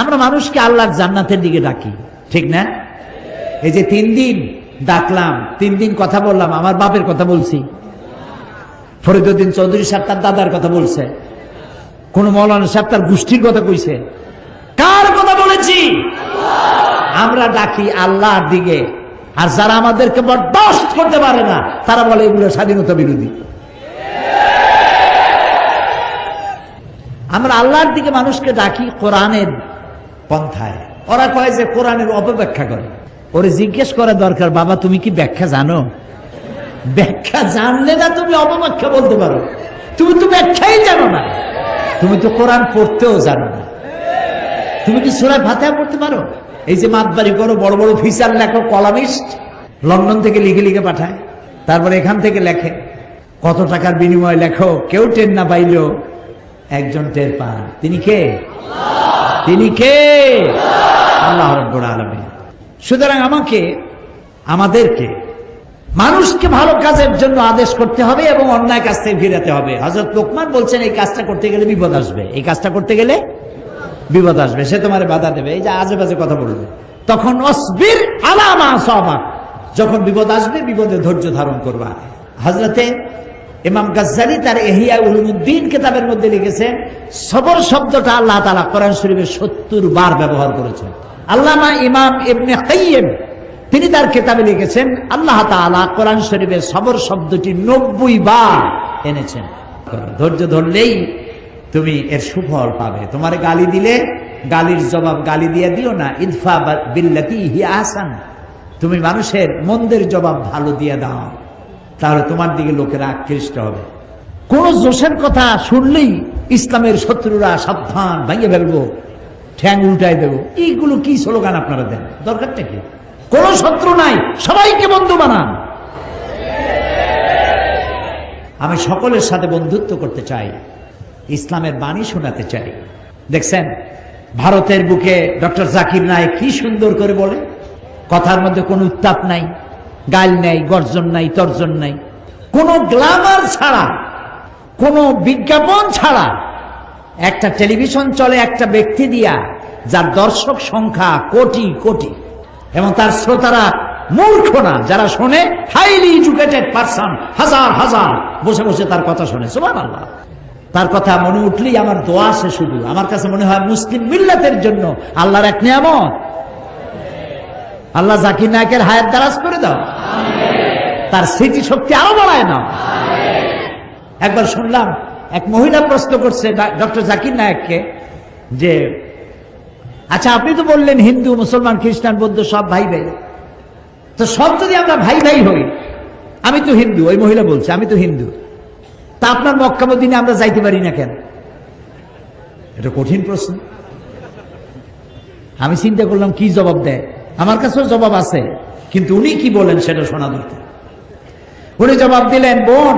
আমরা মানুষকে আল্লাহর জান্নাতের দিকে ডাকি, ঠিক না? এই যে 3 দিন ডাকলাম, 3 দিন কথা বললাম, আমার বাপের কথা বলছি, ফরিদউদ্দিন চৌধুরী সাহেব তার দাদার কথা বলছে, কোন মৌলানা সাহেব তার গোষ্ঠীর কথা কইছে, কার কথা বলেছি? আমরা ডাকি আল্লাহর দিকে। আর যারা আমাদেরকে বরদাস্ত করতে পারে না তারা বলে এগুলো স্বাধীনতা বিরোধী। আমরা আল্লাহর দিকে মানুষকে ডাকি কোরআনের পন্থায়। ওরা কয় যে কোরআনের অপব্যাখ্যা করে। ওরে জিজ্ঞেস করা দরকার, বাবা তুমি কি ব্যাখ্যা জানো? ব্যাখ্যা জানলে না তুমি অপব্যাখ্যা বলতে পারো। তুমি তো ব্যাখ্যাই জানো না, তুমি তো কোরআন পড়তেও জানো না। তুমি কি সূরা ফাতিহা পড়তে পারো? এই যে মাতবাড়ি করো, বড় বড় ফিচার লেখো, কলামিস্ট লন্ডন থেকে লিখে লিখে পাঠায়, তারপরে এখান থেকে লেখে, কত টাকার বিনিময়ে লেখো, কেউ টের না পাইলেও একজন টের পান। তিনি কে? তিনি কে? আল্লাহ রাব্বুল আলামিন। সুতরাং আমাদেরকে মানুষকে ভালো কাজের জন্য আদেশ করতে হবে এবং অন্যায় কাজ থেকে ফিরাতে হবে। হযরত লোকমান বলছেন এই কাজটা করতে গেলে বিপদ আসবে, এই কাজটা করতে গেলে বিপদ আসবে, সে তোমার বাধা দেবে, এই যে আজে বাজে কথা বলবে। তখন অসবির আলা মা আসাবাক, যখন বিপদ আসবে বিপদে ধৈর্য ধারণ করবা। হযরতে ইমাম গাজ্জালি তার ইহয়া উলুমুদ্দিন কিতাবের মধ্যে লিখেছেন, সবর শব্দটা আল্লাহ তাআলা কোরআন শরীফে 70 বার ব্যবহার করেছেন। আল্লামা ইমাম ইবনে কাইয়্যিম তিনি তার কিতাবে লিখেছেন, আল্লাহ তাআলা কোরআন শরীফে সবর শব্দটি 90 বার এনেছেন। ধৈর্য ধরলেই তুমি এর সুফল পাবে। তোমার গালি দিলে গালির জবাব গালি দিয়ে দিও না, ইদফা বিল্লাতি হিয়া আহসান, তুমি মানুষের মন্দের জবাব ভালো দিয়ে দাও, তাহলে তোমার দিকে লোকেরা আকৃষ্ট হবে। কোন জোশের কথা শুনলেই ইসলামের শত্রুরা সাবধান, ভাঙিয়ে ফেলবো, ঠ্যাং উল্টাই দেবো, এইগুলো কি স্লোগান আপনারা দেন? দরকারটা কি? কোন শত্রু নাই, সবাইকে বন্ধু বানান। আমি সকলের সাথে বন্ধুত্ব করতে চাই, ইসলামের বাণী শোনাতে চাই। দেখছেন ভারতের বুকে ডক্টর জাকির নায়েক কি সুন্দর করে বলে, কথার মধ্যে কোনো উত্তাপ নাই, গাল নাই, গর্জন নাই, তর্জন নাই, কোনো গ্ল্যামার ছাড়া, কোনো বিজ্ঞাপন ছাড়া একটা টেলিভিশন চলে একটা ব্যক্তি দিয়া, যার দর্শক সংখ্যা কোটি কোটি এবং তার শ্রোতারা মূর্খ না, যারা শোনে হাইলি এডুকেটেড পারসন, হাজার হাজার বসে বসে তার কথা শোনে। সুবহানাল্লাহ। তার কথা মনে উঠলেই আমার দোয়া আসে শুধু। আমার কাছে মনে হয় মুসলিম মিল্লাতের জন্য আল্লাহর এক নিয়ামত। আল্লাহ জাকির নায়েকের হায়াত দারাজ করে দাও, তার স্মৃতি শক্তি আরো বাড়ায় নাও। একবার শুনলাম এক মহিলা প্রশ্ন করছে ডক্টর জাকির নায়েককে যে, আচ্ছা আপনি তো বললেন হিন্দু মুসলমান খ্রিস্টান বৌদ্ধ সব ভাই ভাই, তো সব যদি আমরা ভাই ভাই হই, আমি তো হিন্দু, ওই মহিলা বলছে আমি তো হিন্দু, তা আপনার মক্কা মদিনে আমরা যাইতে পারি না কেন? এটা কঠিন প্রশ্ন। আমি চিন্তা করলাম কি জবাব দেয়। আমার কাছেও জবাব আছে, কিন্তু উনি কি বলেন সেটা শোনা দরকার। উনি জবাব দিলেন, বোন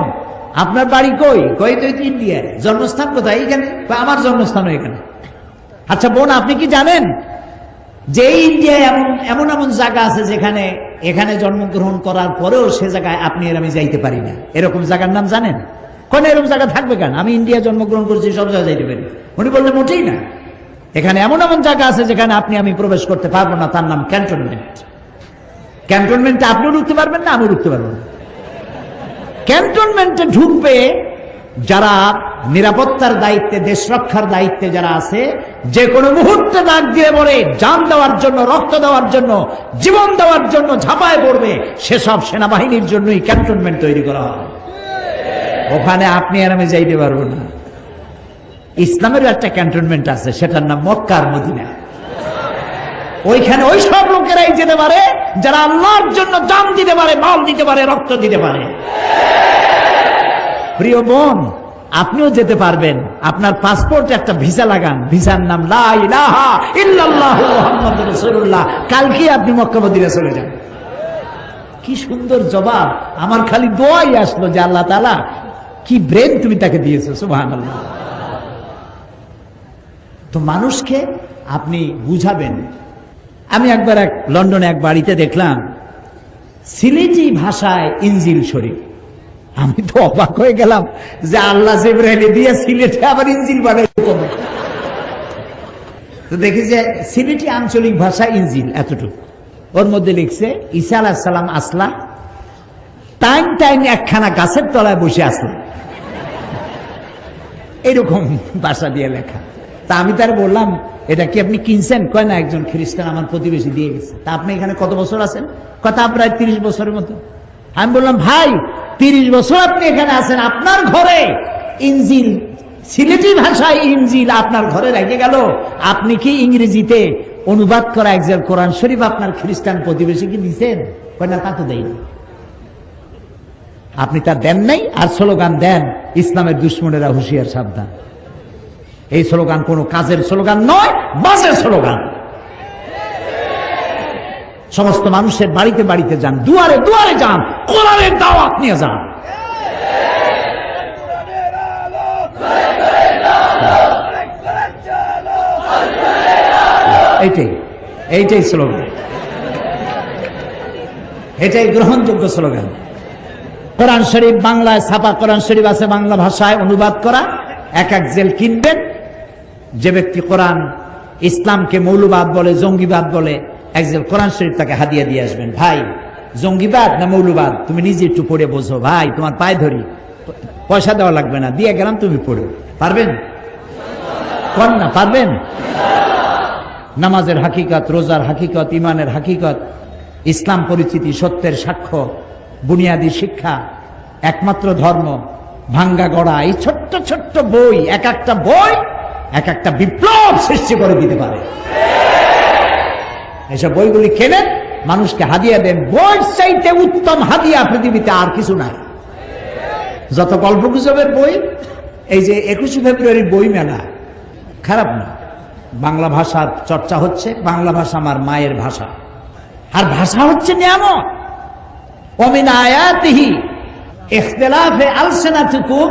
আপনার বাড়ি কই? কই তো ইন্ডিয়ায়। জন্মস্থান কোথায়? এখানে। আমার জন্মস্থানও এখানে। আচ্ছা বোন আপনি কি জানেন যে ইন্ডিয়ায় এমন এমন জায়গা আছে যেখানে এখানে জন্মগ্রহণ করার পরেও সে জায়গায় আপনি আর আমি যাইতে পারি না, এরকম জায়গার নাম জানেন? কোন এরকম জায়গা থাকবে কেন? আমি ইন্ডিয়া জন্মগ্রহণ করছি, সব জায়গায় যাইতে পারি। উনি বললেন মোটেই না, এখানে এমন এমন জায়গা আছে যেখানে আপনি আমি প্রবেশ করতে পারবো না, তার নাম ক্যান্টনমেন্ট। ক্যান্টনমেন্টে আপনিও ঢুকতে পারবেন না, আমিও ঢুকতে পারবো না। ক্যান্টনমেন্টে ঢুকবে যারা নিরাপত্তার দায়িত্বে, দেশ রক্ষার দায়িত্বে যারা আছে, যে কোনো মুহূর্তে ডাক দিয়ে বলে জান দেওয়ার জন্য, রক্ত দেওয়ার জন্য, জীবন দেওয়ার জন্য ঝাঁপায় পড়বে, সেসব সেনাবাহিনীর জন্যই ক্যান্টনমেন্ট তৈরি করা হয়। ওখানে আপনি আর আমি যাইতে পারবো না। ইসলামের একটা ক্যান্টনমেন্ট আছে, সেটার নাম মক্কা আর মদিনা। ওইখানে ওই সব লোকেরাই যেতে পারে যারা আল্লাহর জন্য জান দিতে পারে, মাল দিতে পারে, রক্ত দিতে পারে। প্রিয় বোন, আপনিও যেতে পারবেন। আপনার পাসপোর্টে একটা ভিসা লাগান, ভিসার নাম লা ইলাহা ইল্লাল্লাহু মুহাম্মাদুর রাসূলুল্লাহ। কালকে আপনি মক্কা মদিনা চলে যান। কি সুন্দর জবাব! আমার খালি দোয়াই আসলো যে আল্লাহ তাআলা কি ব্রেন তুমি তাকে দিয়েছো। সুবহানাল্লাহ। তো মানুষকে আপনি বুঝাবেন। আমি একবার লন্ডনে এক বাড়িতে দেখলাম সিলেটি ভাষায় ইনজিল শরীফ। আমি তো অবাক হয়ে গেলাম যে আল্লাহ জিবরাইল দিয়ে সিলেটে আবার ইনজিল বানাইলো। তো দেখি যে সিলেটি আঞ্চলিক ভাষা ইনজিল এতটুকু, ওর মধ্যে লিখছে ঈসা আলাইহিস সালাম আসলা, টাইম টাইম একখানা গাছের তলায় বসে আসলেন, এরকম ভাষা দিয়ে লেখা। তা আমি তার বললাম এটা কি আপনি কিনছেন? কয় না, একজন খ্রিস্টান আমার প্রতিবেশী দিয়ে গেছে। তা আপনি এখানে কত বছর আছেন? কথা প্রায় 30 বছরের মতো। আমি বললাম ভাই 30 বছর আপনি এখানে আছেন, আপনার ঘরে ইনজিল, সিলেটি ভাষায় ইনজিল আপনার ঘরে রেখে গেল, আপনি কি ইংরেজিতে অনুবাদ করা একজন কোরআন শরীফ আপনার খ্রিস্টান প্রতিবেশীকে দিচ্ছেন? কয় না, তা তো দেয়নি। আপনি তা দেন নাই, আর স্লোগান দেন ইসলামের দুশ্মনেরা হুঁশিয়ার সাবধান। এই স্লোগান কোনো কাজের স্লোগান নয়, বাজের স্লোগান। সমস্ত মানুষের বাড়িতে বাড়িতে যান, দুয়ারে দুয়ারে যান, কোরআনের দাওয়াত নিয়ে যান। এইটাই স্লোগান, এটাই গ্রহণযোগ্য স্লোগান। কোরআন শরীফ বাংলায় ছাপা কোরআন শরীফ আছে, বাংলা ভাষায় অনুবাদ করা, এক জেল কিনবেন। যে ব্যক্তি কোরআন ইসলামকে মৌলবাদ বলে, জঙ্গিবাদ বলে, এক জেল কোরআন শরীফ তাকে হাদিয়া দিয়ে আসবেন। ভাই জঙ্গিবাদ না মৌলবাদ তুমি নিজে একটু পড়ে বোঝো, ভাই তোমার পায়ে ধরি, পয়সা দেওয়া লাগবে না, দিয়ে গেলাম, তুমি পড়ো। পারবেন? কর না, পারবেন? নামাজের হাকিকত, রোজার হাকিকত, ইমানের হাকিকত, ইসলাম পরিচিতি, সত্যের সাক্ষ্য, বুনিয়াদী শিক্ষা, একমাত্র ধর্ম, ভাঙ্গা গড়া, এই ছোট্ট ছোট্ট বই, এক একটা বই এক একটা বিপ্লব সৃষ্টি করে দিতে পারে। এসব বইগুলি কেনেন, মানুষকে হাদিয়া দেন। বই চাইতে উত্তম হাদিয়া পৃথিবীতে আর কিছু নাই। যত গল্প গুজবের বই, এই যে 21শে ফেব্রুয়ারির বই মেলা, খারাপ না, বাংলা ভাষার চর্চা হচ্ছে। বাংলা ভাষা আমার মায়ের ভাষা, আর ভাষা হচ্ছে নিয়ামত। ওমিন আয়াতিহি ইখতিলাফে আলসিনাতিকুম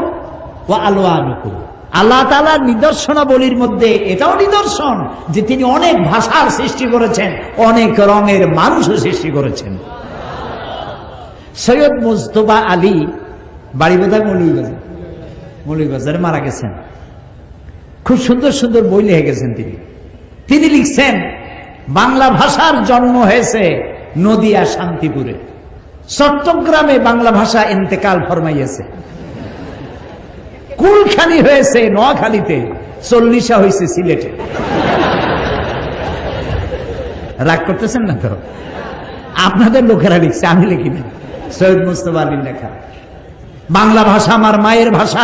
ওয়া আলওয়ানুকুম। আল্লাহ তাআলার নিদর্শনাবলীর মধ্যে এটাও নিদর্শন যে তিনি অনেক ভাষার সৃষ্টি করেছেন, অনেক রঙের মানুষও সৃষ্টি করেছেন। সৈয়দ মুজতবা আলী, বাড়ি বোধহয় মৌলভীবাজারে, মারা গেছেন। খুব সুন্দর সুন্দর বই লিখে গেছেন তিনি। তিনি লিখছেন বাংলা ভাষার জন্ম হয়েছে নদিয়া শান্তিপুরে। চট্টগ্রামে বাংলা ভাষা ইন্তেকাল ফরমাইয়াছে। কুলখানি হয়েছে নোয়াখালীতে, 40 হয়েছে সিলেটে। রাগ করতেছেন না তো? আপনাদের লোকেরা লিখছে, আমি লিখি না। সৈয়দ মুস্তফা আলীর লেখা। বাংলা ভাষা আমার মায়ের ভাষা,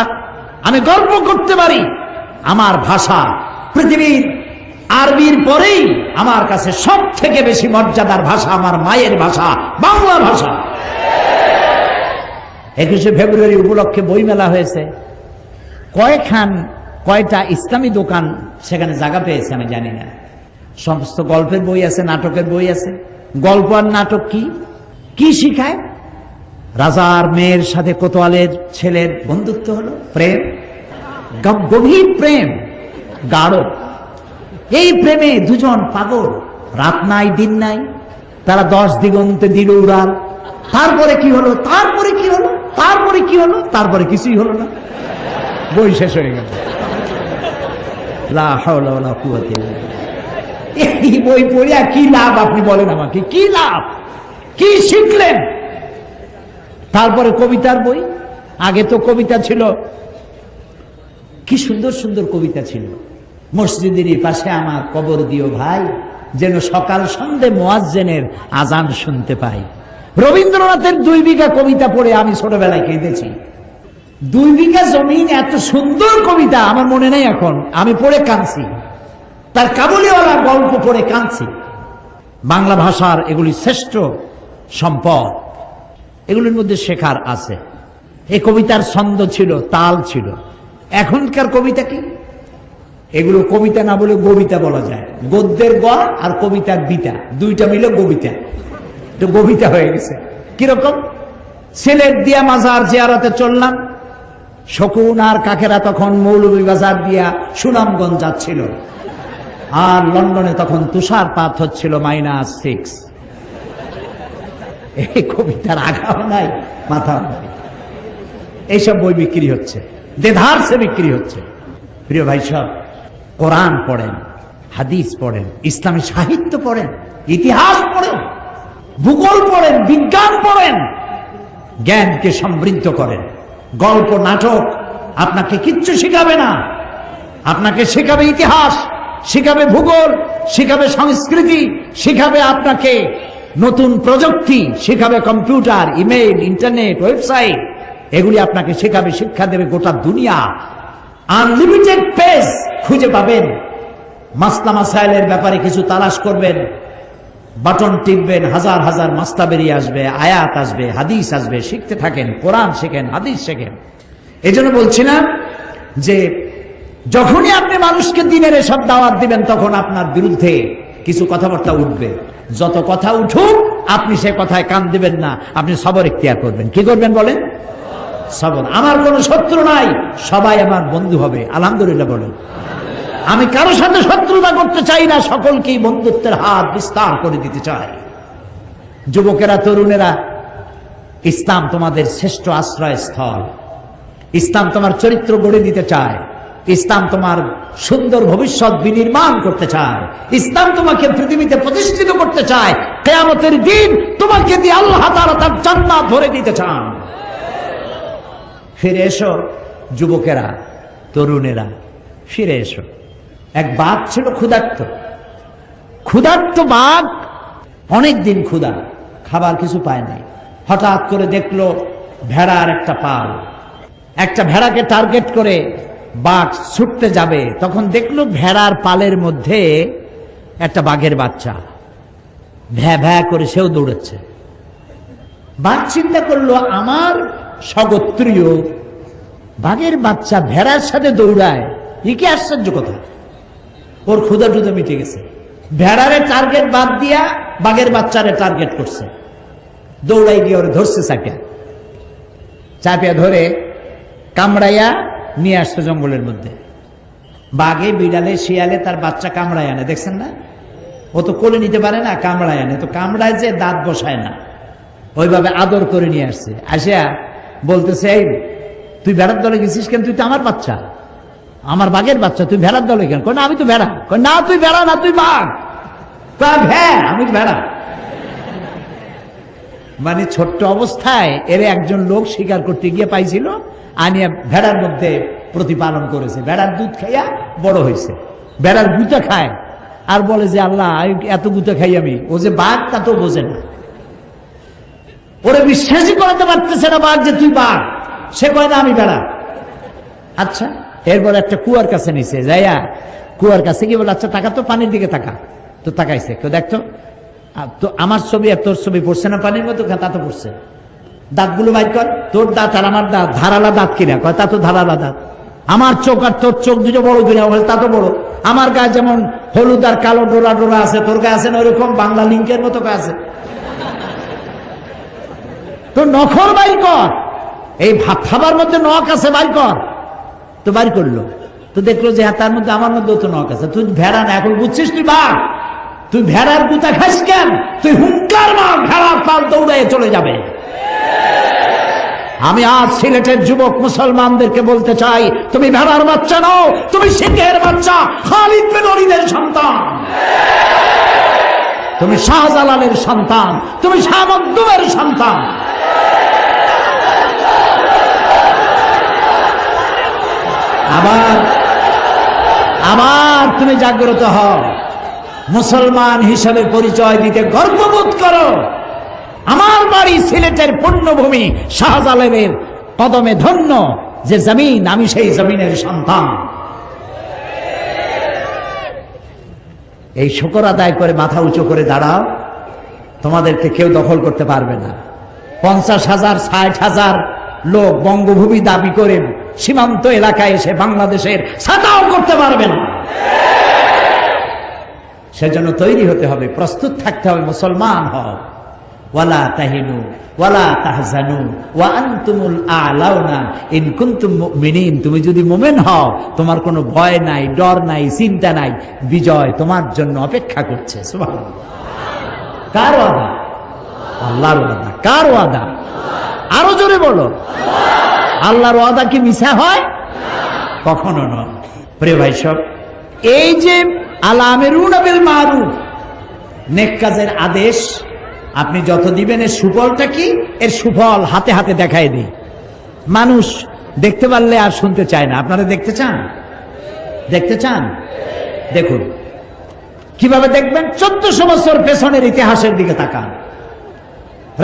আমি গর্ব করতে পারি আমার ভাষা পৃথিবীর আরবির পরেই আমার কাছে সব থেকে বেশি মর্যাদার ভাষা আমার মায়ের ভাষা, বাংলা ভাষা। 21শে ফেব্রুয়ারি উপলক্ষে বইমেলা হয়েছে। কয়টা ইসলামী দোকান সেখানে জায়গা পেয়েছে আমি জানি না। সমস্ত গল্পের বই আছে, নাটকের বই আছে। গল্প আর নাটক কি শিখায়? রাজার মেয়ের সাথে কোতোয়ালের ছেলের বন্ধুত্ব হলো, প্রেম, গভীর প্রেম, গাঢ়। এই প্রেমে দুজন পাগল, রাত নাই দিন নাই, তারা 10 দিগন্তে দিল উড়াল। তারপরে কি হলো, তারপরে কি হলো, তারপরে কি হলো, তারপরে কিছুই হলো না, বই শেষ হয়ে গেল। লা হাওলা ওয়ালা কুওয়াতা ইল্লা বিল্লাহ। এই বই পড়িয়া কি লাভ আপনি বলেন আমাকে? কি লাভ? কি শিখলেন? তারপরে কবিতার বই। আগে তো কবিতা ছিল, কি সুন্দর সুন্দর কবিতা ছিল। মসজিদের পাশে আমার কবর দিও ভাই, যেন সকাল সন্ধ্যে মুয়াজ্জিনের আজান শুনতে পাই। রবীন্দ্রনাথের 2 বিঘা কবিতা পড়ে আমি ছোটবেলায় কেঁদেছি। 2 বিঘা জমিন, এত সুন্দর কবিতা আমার মনে নেই এখন, আমি পড়ে কাঁদছি। তার কাবুলিওয়ালা গল্প পড়ে কাঁদছি। বাংলা ভাষার এগুলি শ্রেষ্ঠ সম্পদ, এগুলির মধ্যে শেখার আছে। এই কবিতার ছন্দ ছিল, তাল ছিল। এখনকার কবিতা কি? এগুলো কবিতা না বলে কবিতা বলা যায়। গদ্যের গ আর কবিতার বিতা, দুইটা মিলে কবিতা, তো কবিতা হয়ে গেছে। কিরকম? সিলেট দিয়া মাজার জিয়ারতে চললাম, শকুন আর কাকেরা তখন মৌলভীবাজার দিয়া সুনামগঞ্জ যাচ্ছিল, আর লন্ডনে তখন তুষারপাত হচ্ছিল -6। এই কবিতার আগাও নাই, মাথা নাই। এইসব বই বিক্রি হচ্ছে, দেধারসে বিক্রি হচ্ছে। প্রিয় ভাই সব, কোরআন পড়েন, হাদিস পড়েন, ইসলামী সাহিত্য পড়েন, ইতিহাস পড়েন, ভূগোল পড়েন, বিজ্ঞান পড়েন, জ্ঞানকে সমৃদ্ধ করেন। গল্প নাটক আপনাকে কিচ্ছু শিখাবে না। আপনাকে শেখাবে ইতিহাস, শিখাবে ভূগোল, শিখাবে সংস্কৃতি, শিখাবে আপনাকে নতুন প্রযুক্তি, শিখাবে কম্পিউটার, ইমেইল, ইন্টারনেট, ওয়েবসাইট। এগুলি আপনাকে শেখাবে, শিক্ষা দেবে গোটা দুনিয়া। আনলিমিটেড পেজ খুঁজে পাবেন। মাসলা মাসাইলের ব্যাপারে কিছু তালাশ করবেন, বাটন টিপবেন, হাজার হাজার মাসলা বেরিয়ে আসবে, আয়াত আসবে, হাদিস আসবে। শিখতে থাকেন, কোরআন শেখেন, হাদিস শেখেন। এই জন্য বলছিলাম যে যখনই আপনি মানুষকে দিনের এসব দাওয়াত দিবেন, তখন আপনার বিরুদ্ধে কিছু কথাবার্তা উঠবে। যত কথা উঠুক, আপনি সে কথায় কান দিবেন না, আপনি সবর ইখতিয়ার করবেন। কি করবেন বলেন? সবর। আমার কোনো শত্রু নাই, সবাই আমার বন্ধু হবে। আলহামদুলিল্লাহ বলেন। আমি কারোর সাথে শত্রুতা করতে চাই না, সকলকেই বন্ধুত্বের হাত বিস্তার করে দিতে চাই। যুবকেরা, তরুণেরা, ইসলাম তোমাদের শ্রেষ্ঠ আশ্রয়স্থল। ইসলাম তোমার চরিত্র গড়ে দিতে চায়। ইসলাম তোমার সুন্দর ভবিষ্যৎ বিনির্মাণ করতে চায়। ইসলাম তোমাকে পৃথিবীতে প্রতিষ্ঠিত করতে চায়। কিয়ামতের দিন তোমাকে দিয়ে আল্লাহ তাআলা তার জান্নাত ভরে দিতে চান। ফিরে এসো যুবকেরা, তরুণেরা, ফিরে এসো। এক বাঘ ছিল ক্ষুধার্ত বাঘ, অনেকদিন ক্ষুধা, খাবার কিছু পায় নাই। হঠাৎ করে দেখলো ভেড়ার একটা পাল। একটা ভেড়াকে টার্গেট করে বাঘ ছুটতে যাবে, তখন দেখলো ভেড়ার পালের মধ্যে একটা বাঘের বাচ্চা ভ্যা ভ্যা করে সেও দৌড়াচ্ছে। বাঘ চিন্তা করলো, আমার স্বগোত্রীয় বাঘের বাচ্চা ভেড়ার সাথে দৌড়ায়, এ কি আশ্চর্য কথা। ওর ক্ষুধা টুধা মিটে গেছে। ভেড়ারে টার্গেট বাদ দিয়া বাঘের বাচ্চারে টার্গেট করছে। দৌড়াই গিয়ে ওর ধরছে, চাপিয়া ধরে কামড়াইয়া নিয়ে আসছে জঙ্গলের মধ্যে। বাঘে, বিড়ালে, শিয়ালে তার বাচ্চা কামড়ায় আনে, দেখছেন না? ও তো কোলে নিতে পারে না, কামড়ায় আনে। তো কামড়ায় যে দাঁত বসায় না, ওইভাবে আদর করে নিয়ে আসছে। আসিয়া বলতেছে, এই তুই ভেড়ার দলে গেছিস কেন? তুই তো আমার বাচ্চা, আমার বাঘের বাচ্চা, তুই ভেড়ার দলে কেন? কয় না, আমি তো ভেড়া। কয় না, তুই ভেড়া না, তুই বাঘ। কয় হ্যাঁ, আমি ভেড়া। মানে ছোট্ট অবস্থায় এর একজন লোক শিকার করতে গিয়ে পাইছিল, আনিয়া ভেড়ার মধ্যে প্রতিপালন করেছে। ভেড়ার দুধ খাইয়া বড় হয়েছে। ভেড়ার গুতা খায় আর বলে যে আল্লাহ এত গুতা খাই আমি। ও যে বাঘ তা তো বোঝে না, ওরে বিশ্বাসই করাতে পারতেছে না বাঘ যে তুই বাঘ। সে কয় না আমি ভেড়া। আচ্ছা, এরপর একটা কুয়ার কাছে নিছে, যাইয়া কুয়ার কাছে গিয়ে বলে আচ্ছা টাকা তো পানির দিকে তাকা। তো তাকাইছে, কেউ দেখতো তো আমার ছবি আর তোর ছবি পড়ছে না পানির মতো? তা তো পড়ছে। দাঁতগুলো বাইর কর, তোর দাঁত আর আমার দাঁত ধারালা দাঁত কিনা? কয় তা তো ধারালা দাঁত। আমার চোখ আর তোর চোখ দুটো বড় কিনা? বলে তা তো বড়। আমার গায়ে যেমন হলুদ আর কালো ডোরা ডোরা আছে, তোর গায়ে আছে না ওরকম বাংলা লিঙ্কের মতো আছে। তো নখর বাইর কর, এই ভাত খাবার মধ্যে নখ আছে, বাইর কর। তো বাইর করলো, তো দেখলো যে তার মধ্যে আমার মধ্যেও তো নখ আছে। তুই ভেড়া না, এখন বুঝছিস তুই বাঘ। তুই ভেড়ার গুতা খাস কেন? তুই হুঙ্কার মার, ভেড়ার পাল দৌড়ে চলে যাবে। আমি আজ সিলেটের যুবক মুসলমানদেরকে বলতে চাই, তুমি ভেড়ার বাচ্চা নও, তুমি সিংহের বাচ্চা, খালিদ বিন ওলীদের সন্তান, তুমি শাহজালালের সন্তান, তুমি শাহ মখদুমের সন্তান। আবার তুমি জাগ্রত হও, মুসলমান হিসাবে পরিচয় দিতে গর্ববোধ করো। আমার বাড়ি সিলেটের পুণ্যভূমি, শাহজালালের কদমে ধন্য যে জমিন, আমি সেই জমিনের সন্তান। এই শুকর আদায় করে মাথা উঁচু করে দাঁড়াও, তোমাদেরকে কেউ দখল করতে পারবে না। 50,000 60,000 লোক বঙ্গভূমি দাবি করে সীমান্ত এলাকায় এসে বাংলাদেশের ছাতাও করতে পারবে না। সেজন্য তৈরি হতে হবে, প্রস্তুত থাকতে হবে। মুসলমান হও, ওয়ালা তাহিনু ওয়ালা তাহজানু ওয়া আনতুমুল আ'লাউনা ইন কুনতুম মুমিনিন। তুমি যদি মুমিন হও, তোমার কোনো ভয় নাই, ডর নাই, চিন্তা নাই, বিজয় তোমার জন্য অপেক্ষা করছে। সুবহানাল্লাহ। কার ওয়াদা? আল্লাহর ওয়াদা। কার ওয়াদা? আরো জোরে বলো। আল্লাহর ওয়াদা কি মিছা হয়? কখনো নয়। প্রিয় ভাই সব, এই যে আল-আমিরুনা বিল মারুফ, নেক কাজের আদেশ আপনি যত দিবেন, এর সুফলটা কি? এর সুফল হাতে হাতে দেখাই দিই। মানুষ দেখতে পারলে আর শুনতে চায় না। আপনারা দেখতে চান? দেখতে চান? দেখুন কিভাবে দেখবেন। 1400 বছর পেছনের ইতিহাসের দিকে তাকান।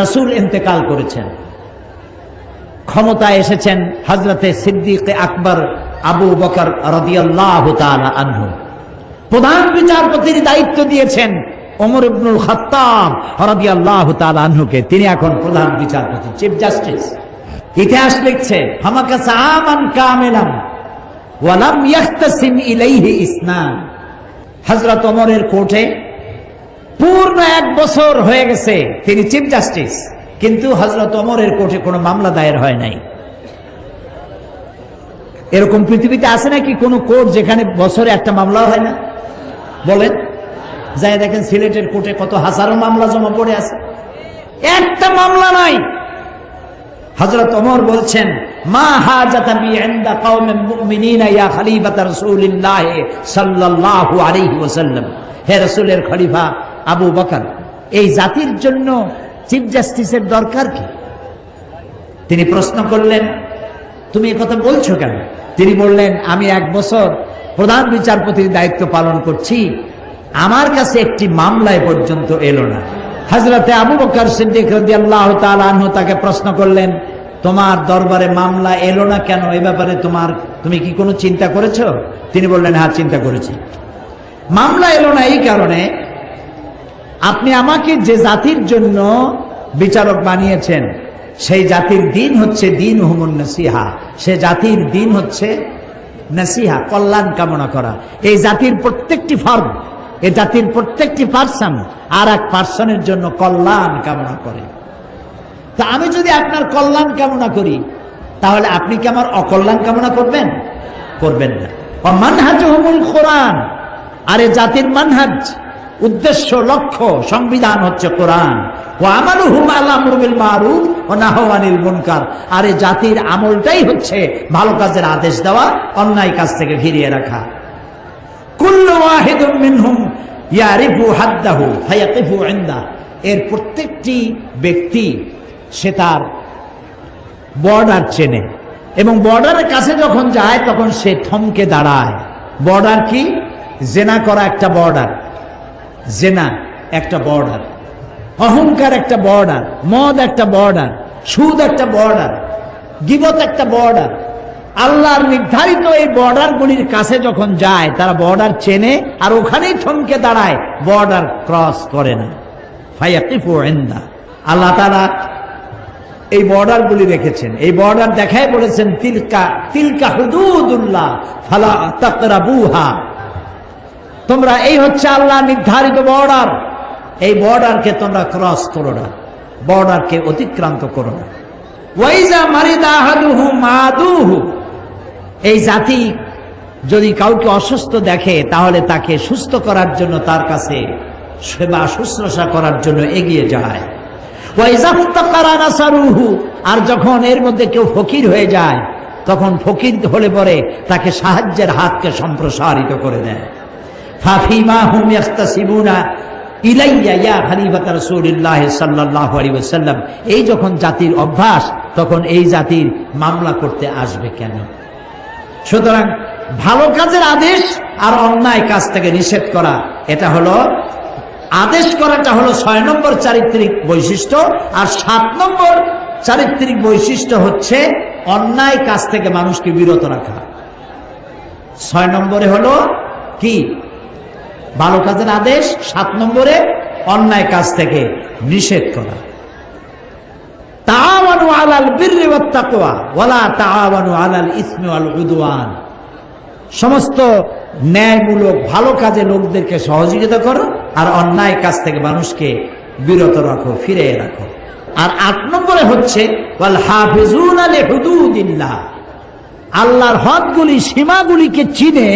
রাসূল ইন্তেকাল করেছেন, ক্ষমতায় এসেছেন হযরতে সিদ্দিক আকবর আবু বকর রাদিয়াল্লাহু তাআলা আনহু। প্রধান বিচারপতির দায়িত্ব দিয়েছেন ওমর ইবনুল খাত্তাব রাদিয়াল্লাহু তাআলা আনহুকে। তিনি এখন প্রধান বিচারপতি, চিফ জাস্টিস। ইতিহাস লিখছে হামাকাসা আমান কামিলান ওয়া লাম ইয়াখতাসিম ইলাইহি ইসনান। হযরত ওমরের কোর্টে পূর্ণ 1 বছর হয়ে গেছে, তিনি চিফ জাস্টিস, কিন্তু হযরত ওমরের কোর্টে কোনো মামলা দায়ের হয় নাই। এরকম পৃথিবীতে আছে নাকি কোনো কোর্ট যেখানে বছরে একটা মামলা হয় না? বলেন। যাই দেখেন সিলেটের কোর্টে কত হাজারো মামলা জমা পড়ে আছে, একটা মামলা নাই। হযরত ওমর বলছেন, মা হাজাতা বি ইনদা কওমিন মুমিনিনা ইয়া খলিফাত রাসূলিল্লাহ সাল্লাল্লাহু আলাইহি ওয়াসাল্লাম। হে রাসূলের খলিফা আবু বকর, এই জাতির জন্য চিফ জাস্টিসের দরকার কি? তিনি প্রশ্ন করলেন, তুমি এই কথা বলছো কেন? তিনি বললেন, আমি 1 বছর প্রধান বিচারপতির দায়িত্ব পালন করছি, আমার কাছে একটি মামলায় পর্যন্ত এলো না। হযরতে আবু বকর সিদ্দিক রাদিয়াল্লাহু তাআলা আনহু তাকে প্রশ্ন করলেন, তোমার দরবারে মামলা এলো না কেন? এই ব্যাপারে তুমি কি কোনো চিন্তা করেছো? তিনি বললেন, হ্যাঁ চিন্তা করেছি। মামলা এলো না এই কারণে, আপনি আমাকে যে জাতির জন্য বিচারক বানিয়েছেন, সেই জাতির দিন হচ্ছে দিন হুমুন নাসিহা। সে জাতির দিন হচ্ছে নাসিহা, কল্যাণ কামনা করা। এই জাতির প্রত্যেকটি ফর্ম, এই জাতির প্রত্যেকটি পার্সন আর এক পার্সনের জন্য কল্যাণ কামনা করে। তা আমি যদি আপনার কল্যাণ কামনা করি, তাহলে আপনি কি আমার অকল্যাণ কামনা করবেন? করবেন না। মানহাজুহুমুল কোরআন, আর এই জাতির মানহাজ, উদ্দেশ্য, লক্ষ্য, সংবিধান হচ্ছে কোরআন। ওয়া আমালুহুম আল আমরু বিল মারুফ ওয়া নাহয়ু আনিল মুনকার, আর এই জাতির আমলটাই হচ্ছে ভালো কাজের আদেশ দেওয়া, অন্যায় কাজ থেকে ফিরিয়ে রাখা। কুল্লু ওয়াহিদুম মিনহুম ইয়ারিফু হাদ্দাহু ফায়াকিফু ইনদা, এর প্রত্যেকটি ব্যক্তি সে তার বর্ডার চেনে এবং বর্ডারের কাছে যখন যায় তখন সে থমকে দাঁড়ায়। বর্ডার কি? জেনা করা একটা বর্ডার, জেনা একটা বর্ডার, অহংকার একটা বর্ডার, মদ একটা বর্ডার, সুদ একটা বর্ডার, গীবত একটা বর্ডার। আল্লাহর নির্ধারিত এই বর্ডারগুলির কাছে যখন যায় তারা বর্ডার চেনে আর ওখানেই থমকে দাঁড়ায়, বর্ডার ক্রস করে না। ফায়াকিফু ইনদা। আল্লাহ তাআলা এই বর্ডারগুলি রেখেছেন, এই বর্ডার দেখায় বলেছেন তিলকা হুদুদুল্লাহ ফালা তাকরাবুহা। তোমরা, এই হচ্ছে আল্লাহ নির্ধারিত বর্ডার, এই বর্ডারকে তোমরা ক্রস করো না, বর্ডারকে অতিক্রান্ত করো না। ওয়াইজা মারিদা আহাদুহু মাদুহু। এই জাতি যদি কাউকে অসুস্থ দেখে তাহলে তাকে সুস্থ করার জন্য তার কাছে সেবা শুশ্রূষা করার জন্য এগিয়ে যায়। ওয়াইজা ফাতাকারা নাসারুহু। আর যখন এর মধ্যে কেউ ফকির হয়ে যায় তখন ফকির হলে পরে তাকে সাহায্যের হাতকে সম্প্রসারিত করে দেয়। ফাফিমা হুম ইয়াস্তাসিবুনা ইলাইয়া ইয়া খলিফাত রাসূলুল্লাহ সাল্লাল্লাহু আলাইহি ওয়াসাল্লাম। এই যখন জাতির অভ্যাস তখন এই জাতির মামলা করতে আসবে কেন? সুতরাং ভালো কাজের আদেশ আর অন্যায় কাজ থেকে নিষেধ করা, এটা হলো আদেশ করাটা হলো 6 নম্বর চারিত্রিক বৈশিষ্ট্য, আর 7 নম্বর চারিত্রিক বৈশিষ্ট্য হচ্ছে অন্যায় কাজ থেকে মানুষকে বিরত রাখা। 6 নম্বরে হলো কি? ভালো কাজের আদেশ, 7 নম্বরে অন্যায় কাজ থেকে নিষেধ করা। তাআওয়ানু আলাল বিররি ওয়াত তাকওয়া ওয়ালা তাআওয়ানু আলাল ইসমি ওয়াল উদওয়ান। সমস্ত ন্যায়মূলক ভালো কাজে লোকদেরকে সহযোগিতা করো আর অন্যায় কাজ থেকে মানুষকে বিরত রাখো, ফিরে রাখো। আর 8 নম্বরে হচ্ছে ওয়াল হাফিজুনা লিহুদুদিল্লাহ। আল্লাহর হদগুলি, সীমাগুলিকে চিনে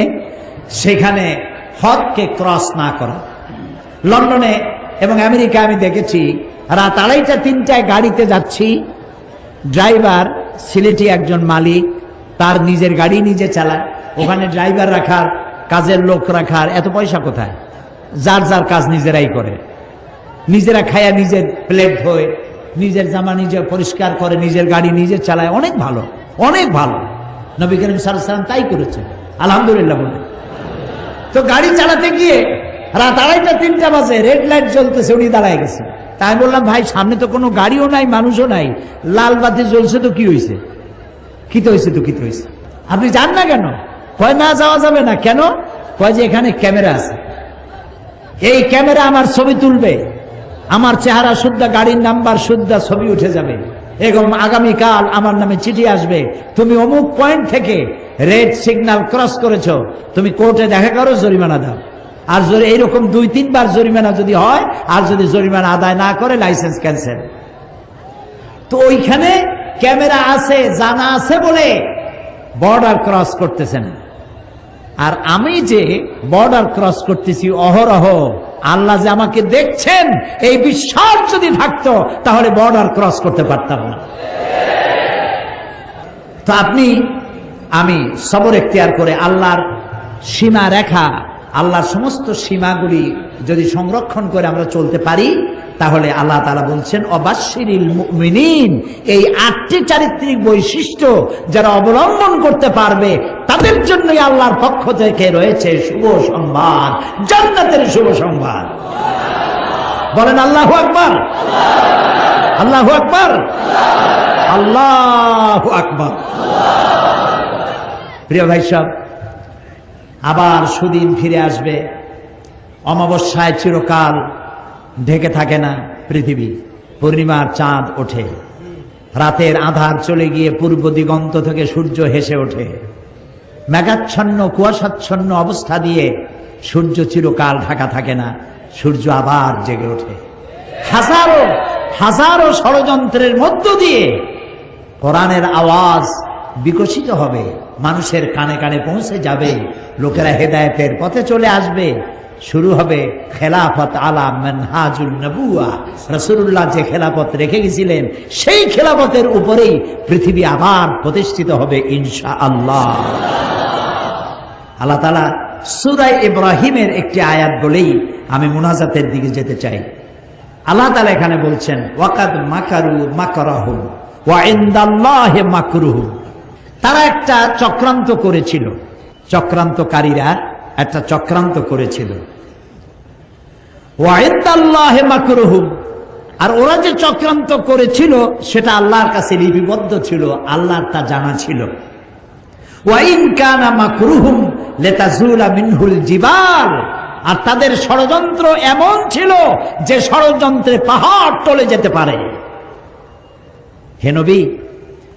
সেখানে হদকে ক্রস না করা। লন্ডনে এবং আমেরিকা আমি দেখেছি, রাত 2:30-3টায় গাড়িতে যাচ্ছি, ড্রাইভার সিলেটি একজন মালিক, তার নিজের গাড়ি নিজে চালায়। ওখানে ড্রাইভার রাখার, কাজের লোক রাখার এত পয়সা কোথায়? যার যার কাজ নিজেরাই করে, নিজেরা খায়া নিজের প্লেট ধোয়, নিজের জামা নিজে পরিষ্কার করে, নিজের গাড়ি নিজে চালায়। অনেক ভালো, অনেক ভালো। নবী করিম সাল্লাল্লাহু আলাইহি ওয়াসাল্লাম তাই করেছেন, আলহামদুলিল্লাহ বলে। তো গাড়ি চালাতে গিয়ে রাত 2:30-3টা বাজে, রেড লাইট জ্বলতেছে, উনি দাঁড়ায় গেছে। তাই বললাম, ভাই সামনে তো কোনো গাড়িও নাই, মানুষও নাই, লাল বাতি জ্বলছে তো কি হয়েছে? কি তো হয়েছে, তো কি তো হয়েছে? আপনি যান না কেন? কয় না, যাওয়া যাবে না। কেন? কয় যে এখানে ক্যামেরা আছে, এই ক্যামেরা আমার ছবি তুলবে, আমার চেহারা শুদ্ধ, গাড়ির নাম্বার শুদ্ধ, ছবি উঠে যাবে এবং আগামীকাল আমার নামে চিঠি আসবে, তুমি অমুক পয়েন্ট থেকে রেড সিগন্যাল ক্রস করেছো, তুমি কোর্টে দেখা করো, জরিমানা দাও। আর এইরকম 2-3 বার জরিমানা যদি হয়, আর যদি জরিমানা আদায় না করে লাইসেন্স ক্যান্সেল। তো ওইখানে ক্যামেরা আছে, জানা আছে বলে বর্ডার ক্রস করতেছে না। আর আমি যে বর্ডার ক্রস করতেছি অহরহ, আল্লাহ যে আমাকে দেখছেন, এই বিশ্বাস যদি থাকতো তাহলে বর্ডার ক্রস করতে পারতাম না। তো আমি সবর এখতিয়ার করে আল্লাহর সীমা রেখা, আল্লাহর সমস্ত সীমাগুলি যদি সংরক্ষণ করে আমরা চলতে পারি, তাহলে আল্লাহ তাআলা বলছেন অবাশশিরিল মুমিনিন। এই 8টি চারিত্রিক বৈশিষ্ট্য যারা অবলম্বন করতে পারবে তাদের জন্যই আল্লাহর পক্ষ থেকে রয়েছে শুভ সংবাদ, জান্নাতের শুভ সংবাদ। বলেন আল্লাহু আকবার, আল্লাহু আকবার, আল্লাহু আকবার। প্রিয় ভাই সব, আবার সুদিন ফিরে আসবে। অমাবস্যায় চিরকাল ঢেকে থাকে না পৃথিবী, পূর্ণিমার চাঁদ ওঠে, রাতের আধার চলে গিয়ে পূর্ব দিগন্ত থেকে সূর্য হেসে ওঠে। মেঘাচ্ছন্ন কুয়াশাচ্ছন্ন অবস্থা দিয়ে সূর্য চিরকাল ঢাকা থাকে না, সূর্য আবার জেগে ওঠে। হাজারো হাজারো ষড়যন্ত্রের মধ্য দিয়ে কোরআনের আওয়াজ বিকশিত হবে, মানুষের কানে কানে পৌঁছে যাবে, লোকেরা হেদায়েতের পথে চলে আসবে। শুরু হবে খেলাফত আলা মানহাজুন নবুয়া। রাসূলুল্লাহ যে খেলাফত রেখে গেছিলেন সেই খেলাফতের উপরেই পৃথিবী আবার প্রতিষ্ঠিত হবে ইনশাআল্লাহ। আল্লাহ তাআলা সূরা ইব্রাহিমের একটি আয়াত বলেই আমি মুনাজাতের দিকে যেতে চাই। আল্লাহ তাআলা এখানে বলছেন ওয়াকাদ মাকারু মাকরাহুম ওয়া ইনদাল্লাহি মাকরুহুম। তারা একটা চক্রান্ত করেছিল, চক্রান্তকারীরা একটা চক্রান্ত করেছিল। ওয়া ইনদাল্লাহি মাকরুহুম, আর ওরা যে চক্রান্ত করেছিল সেটা আল্লাহর কাছে লিপিবদ্ধ ছিল, আল্লাহর তা জানা ছিল। ওয়া ইন কানা মাকরুহুম লিতাজুলা মিনহুল জিবাল, আর তাদের ষড়যন্ত্র এমন ছিল যে ষড়যন্ত্রে পাহাড় টলে যেতে পারে। হে নবী,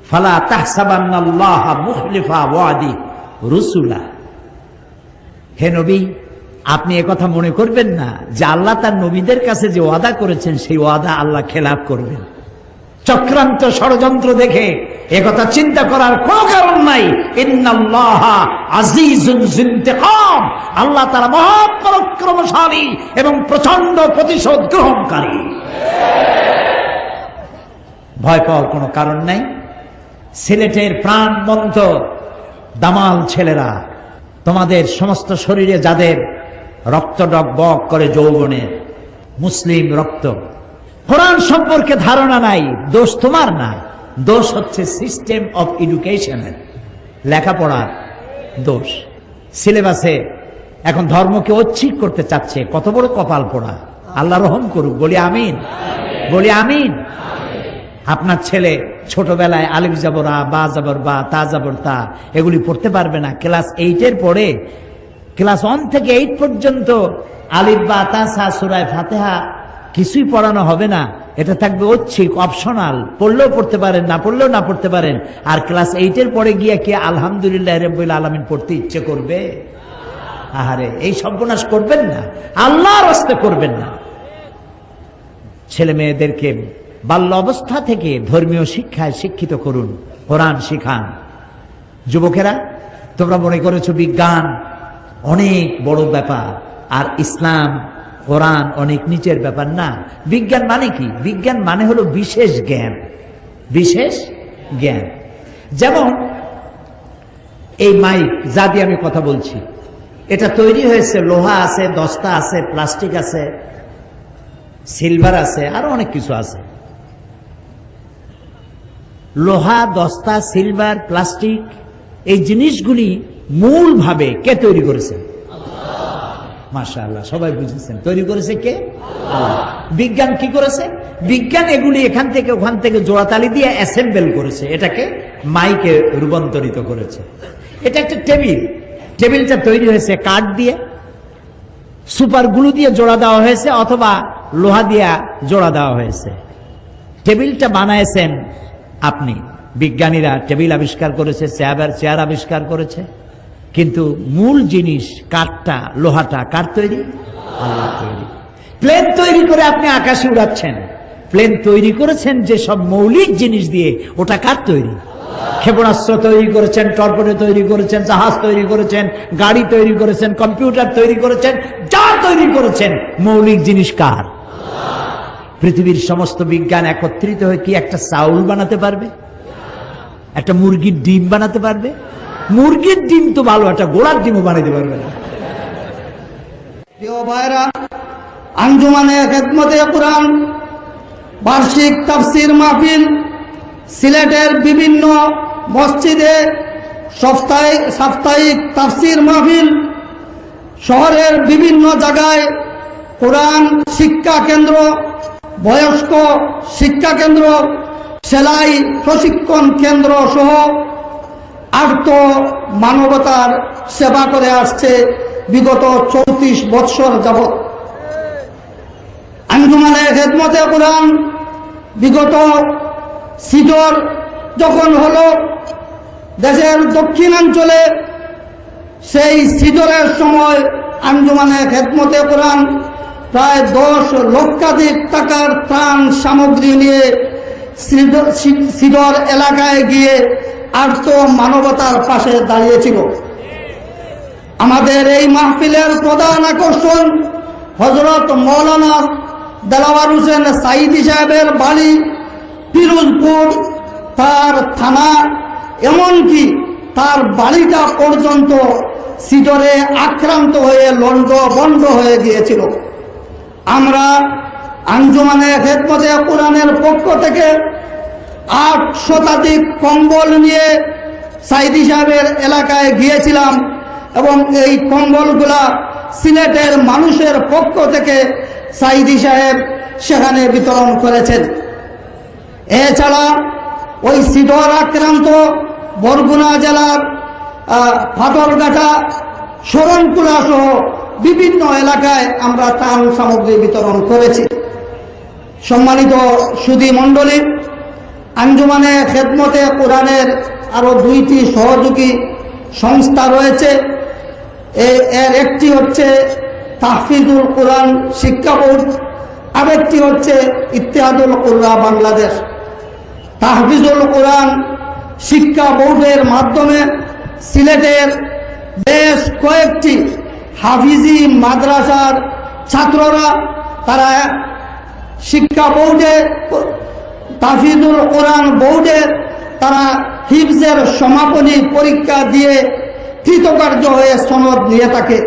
ফালা তাহসাবান্নাল্লাহা মুখলিফা ওয়াদি রুসুলা, হে নবী আপনি একথা মনে করবেন না যে আল্লাহ তার নবীদের কাছে যে ওয়াদা করেছেন সেই ওয়াদা আল্লাহ খেলাফ করবেন। চক্রান্ত ষড়যন্ত্র দেখে একথা চিন্তা করার কোনো কারণ নাই। ইন্নাল্লাহা আজিজুন যুনতিকাম, আল্লাহ তাআলা মহাপরাক্রমশালী এবং প্রচন্ড প্রতিশোধ গ্রহণকারী। ভয় পাওয়ার কোনো কারণ নাই। সিলেটের প্রাণবন্ত দামাল ছেলেরা, তোমাদের সমস্ত শরীরে যাদের রক্ত ডগবগ করে যৌবনের মুসলিম রক্ত, কোরআন সম্পর্কে ধারণা নাই, দোষ তোমার না, দোষ হচ্ছে সিস্টেম অফ এডুকেশনের, লেখাপড়ার দোষ। সিলেবাসে এখন ধর্মকে ঐচ্ছিক করতে চাচ্ছে, কত বড় কপাল পোড়া। আল্লাহ রহম করুক, বলি আমিন, বলি আমিন। আপনার ছেলে ছোটবেলায় আলিফ জাবর আ, বা জাবর বা, তা জাবর তা এগুলি পড়তে পারবে না। ক্লাস 8-এর পরে, ক্লাস 1 থেকে 8 পর্যন্ত আলিফ বা তা সা সূরা ফাতিহা কিছুই পড়ানো হবে না। এটা থাকবে ঐচ্ছিক, অপশনাল, পড়লেও পড়তে পারেন, না পড়লেও না পড়তে পারেন। আর ক্লাস 8-এর পরে গিয়ে কি আলহামদুলিল্লাহ রাব্বিল আলামিন পড়তে ইচ্ছে করবে? আহারে, এই সর্বনাশ করবেন না, আল্লাহর রাস্তায় করবেন না। ছেলে মেয়েদেরকে বাল্য অবস্থা থেকে ধর্মীয় শিক্ষায় শিক্ষিত করুন, কোরআন শিখান। যুবকেরা, তোমরা মনে করেছো বিজ্ঞান অনেক বড় ব্যাপার আর ইসলাম কোরআন অনেক নিচের ব্যাপার। না, বিজ্ঞান মানে কি? বিজ্ঞান মানে হলো বিশেষ জ্ঞান, বিশেষ জ্ঞান। যেমন এই মাইক যা দিয়ে আমি কথা বলছি, এটা তৈরি হয়েছে, লোহা আছে, দস্তা আছে, প্লাস্টিক আছে, সিলভার আছে, আরো অনেক কিছু আছে। লোহা, দস্তা, সিলভার, প্লাস্টিক, এই জিনিসগুলি মূলভাবে কে তৈরি করেছে? মাশাআল্লাহ, সবাই বুঝেছেন। তৈরি করেছে কে? আল্লাহ। বিজ্ঞান কি করেছে? বিজ্ঞান এগুলি এখান থেকে ওখান থেকে জোড়াতালি দিয়ে অ্যাসেম্বল করেছে, এটাকে মাইকে রূপান্তরিত করেছে। এটা একটা টেবিল, টেবিলটা তৈরি হয়েছে কাঠ দিয়ে, সুপার গ্লু দিয়ে জোড়া দেওয়া হয়েছে অথবা লোহা দিয়ে জোড়া দেওয়া হয়েছে। টেবিলটা বানাইছেন আপনি, বিজ্ঞানীরা টেবিল আবিষ্কার করেছে, চেয়ার আবিষ্কার করেছে, কিন্তু মূল জিনিস কাঠটা, লোহাটা কার তৈরি? আল্লাহ তৈরি। প্লেন তৈরি করে আপনি আকাশে উড়াচ্ছেন, প্লেন তৈরি করেছেন যে সব মৌলিক জিনিস দিয়ে, ওটা কার তৈরি? ক্ষেপণাস্ত্র তৈরি করেছেন, টর্পেডো তৈরি করেছেন, জাহাজ তৈরি করেছেন, গাড়ি তৈরি করেছেন, কম্পিউটার তৈরি করেছেন, যা তৈরি করেছেন মৌলিক জিনিস কার? পৃথিবীর সমস্ত বিজ্ঞান একত্রিত হয়ে কি একটা চাউল বানাতে পারবে? একটা মুরগির ডিম বানাতে পারবে? মুরগির ডিম তো ভালো, একটা গোড়ার ডিমও বানাতে পারবে না। প্রিয় ভাইরা, আঞ্জুমানে খেদমতে কুরআন বার্ষিক তাফসীর মাহফিল সিলেটের বিভিন্ন মসজিদে, সাপ্তাহিক তাফসীর মাহফিল, শহরের বিভিন্ন জায়গায় কোরআন শিক্ষা কেন্দ্র, বয়স্ক শিক্ষা কেন্দ্র, সেলাই প্রশিক্ষণ কেন্দ্র সহ আর্ত মানবতার সেবা করে আসছে বিগত 34 বৎসর যাবৎ। আঞ্জুমানে খেদমতে কুরআন বিগত সিজর যখন হলো দেশের দক্ষিণাঞ্চলে, সেই সিজরের সময় আঞ্জুমানে খেদমতে কুরআন প্রায় 10 লক্ষাধিক টাকার ত্রাণ সামগ্রী নিয়ে সিজর এলাকায় গিয়ে আর্ত মানবতার পাশে দাঁড়িয়েছিল। আমাদের এই মাহফিলের প্রধান আকর্ষণ হযরত মৌলানা দেলাওয়ার হোসেন সাঈদী সাহেবের বাড়ি পিরোজপুর, তার থানা, এমনকি তার বাড়িটা পর্যন্ত সিজরে আক্রান্ত হয়ে লন্ড বন্ড হয়ে গিয়েছিল। আমরা আঞ্জুমানে খেদমতে কোরআনের পক্ষ থেকে 8 শতাধিক কম্বল নিয়ে সাইদি সাহেবের এলাকায় গিয়েছিলাম এবং এই কম্বলগুলা সিলেটের মানুষের পক্ষ থেকে সাইদি সাহেব সেখানে বিতরণ করেছেন। এছাড়া ওই শীতল আক্রান্ত বরগুনা জেলার ফাটলঘাটা, শরণকুলা সহ বিভিন্ন এলাকায় আমরা ত্রাণ সামগ্রী বিতরণ করেছি। সম্মানিত সুধী মণ্ডলী, আঞ্জুমানে খেদমতে কোরআনের আরো 2টি সহযোগী সংস্থা রয়েছে। এর একটি হচ্ছে তাহফিজুল কোরআন শিক্ষা বোর্ড, আরেকটি হচ্ছে ইত্তেহাদুল কুররা বাংলাদেশ। তাহফিজুল কোরআন শিক্ষা বোর্ডের মাধ্যমে সিলেটের বেশ কয়েকটি হাফিজি মাদ্রাসার ছাত্ররা তারা শিক্ষা বোর্ডে, তাহফিজুল কোরআন বোর্ডে তারা হিফজের সমাপনী পরীক্ষা দিয়ে কৃতকার্য হয়ে সনদ নিয়ে থাকে।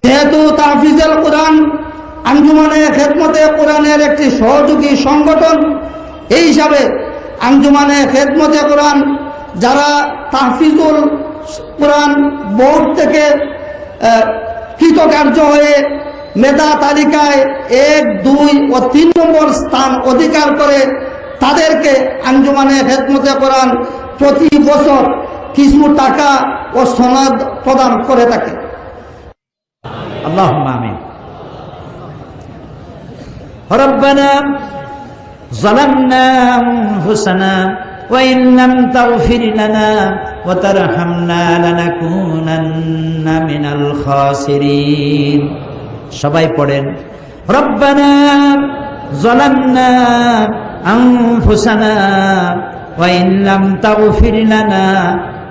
যেহেতু তাহফিজুল কোরআন আঞ্জুমানে খেদমতে কোরআনের একটি সহযোগী সংগঠন, এই হিসাবে আঞ্জুমানে খেদমতে কোরআন যারা তাহফিজুল কোরআন বোর্ড থেকে কৃতকার্য হয়ে মেধা তালিকায় 1, 2 ও 3 নম্বর স্থান অধিকার করে, তাদেরকে আঞ্জুমানে খেদমতে কোরআন প্রতি বছর কিছু টাকা ও সনদ প্রদান করে থাকে। আল্লাহুম্মা আমিন। রব্বানা যালামনা আনফুসানা ওয়া ইন লাম তাগফির লানা ওয়া তারহামনা লানাকুনান্না মিনাল খাসিরিন। সবাই পড়েন, রব্বানা যালামনা আনফুসানা ওয়া ইন লাম তাগফির লানা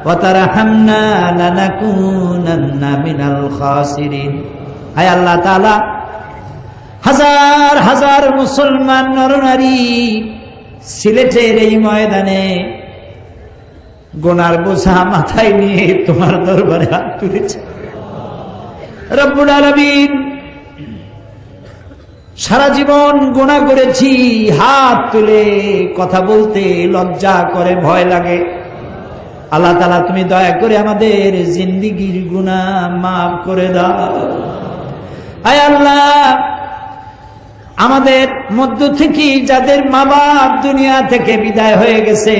ওয়া তারহামনা লানাকুনান্না মিনাল খাসিরিন। হায় আল্লাহ তাআলা, হাজার হাজার মুসলমান নরনারী সিলেটের এই ময়দানে গুনার বোঝা মাথায় নিয়ে তোমার দরবারে হাত তুলেছে। রব্বুল আলামিন, সারা জীবন গুনাহ করেছি, হাত তুলে কথা বলতে লজ্জা করে, ভয় লাগে। আল্লাহ তাআলা, তুমি দয়া করে আমাদের জিন্দেগীর গুনাহ মাফ করে দাও। আয় আল্লাহ, আমাদের মধ্য থেকে যাদের মা বাপ দুনিয়া থেকে বিদায় হয়ে গেছে,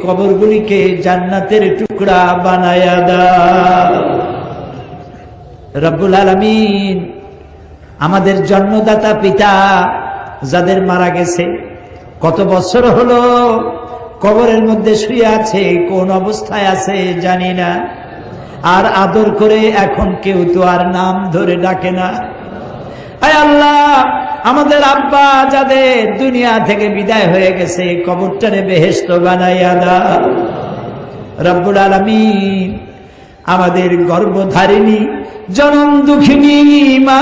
কবরগুলিকে জান্নাতের টুকরা বানায়া দাও। রব্বুল আলামিন, আমাদের জন্মদাতা পিতা যাদের মারা গেছে, কত বছর হলো কবরের মধ্যে শুয়ে আছে, কোন অবস্থায় আছে জানি না, আর আদর করে এখন কেউ তো আর নাম ধরে ডাকে না। আয় আল্লাহ, আমাদের আব্বা যাদের দুনিয়া থেকে বিদায় হয়ে গেছে, কবরটারে বেহেশত বানাইয়া দাও। রব্বুল আলামিন, আমাদের গর্ভধারিণী জনম দুঃখিনী মা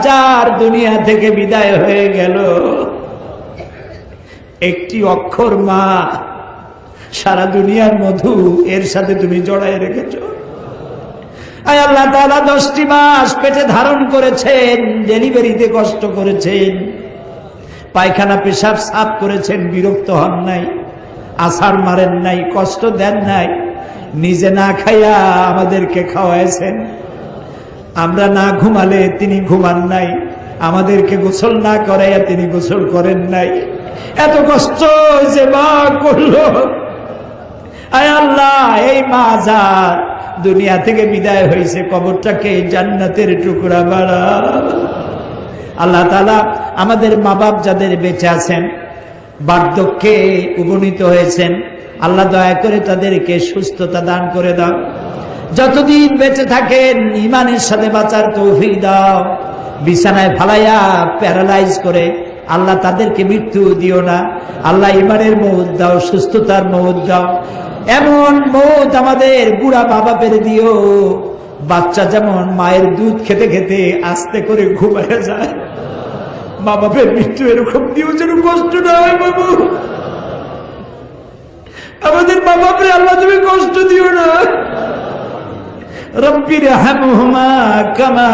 যার দুনিয়া থেকে বিদায় হয়ে গেল, একটি অক্ষর মা, সারা দুনিয়ার মধু এর সাথে তুমি জড়াই রেখেছ। আয় আল্লাহ তাআলা, 10টি মাস পেটে ধারণ করেছেন, ডেলিভারিতে কষ্ট করেছেন, পায়খানা পেশাব সাফ করেছেন, বিরক্ত হন নাই, আছাড় মারেন নাই, কষ্ট দেন নাই, নিজে না খাইয়া আমাদেরকে খাওয়াইছেন। আমরা না ঘুমালে তিনি ঘুমান নাই, আমাদেরকে গোসল না করাইয়া তিনি গোসল করেন নাই। এত কষ্ট যে মা করলো। আয় আল্লাহ, এই মা যার দুনিয়া থেকে বিদায় হয়েছে, কবরটাকে জান্নাতের টুকরা বানাও। আল্লাহ তাআলা, আমাদের মা বাপ যাদের বেঁচে আছেন, বার্ধক্যে উপনীত হয়েছেন, আল্লাহ দয়া করে তাদেরকে সুস্থতা দান করে দাও। যতদিন বেঁচে থাকেন ঈমানের সাথে বাঁচার তৌফিক দাও। বিছানায় ফালাইয়া প্যারালাইজ করে আল্লাহ তাদেরকে মৃত্যু দিও না। আল্লাহ ঈমানের মউত দাও, সুস্থতার মউত দাও। এমন মউত আমাদের বুড়া মা বাপের দিও, বাচ্চা যেমন মায়ের দুধ খেতে খেতে আস্তে করে ঘুমায় যায়, মা বাপের মৃত্যু এরকম দিও যেন কষ্ট না হয়। বাবু, আমাদের মা বাপরে আল্লাহ তুমি কষ্ট দিও না। রব্বিরহামহুমা কামা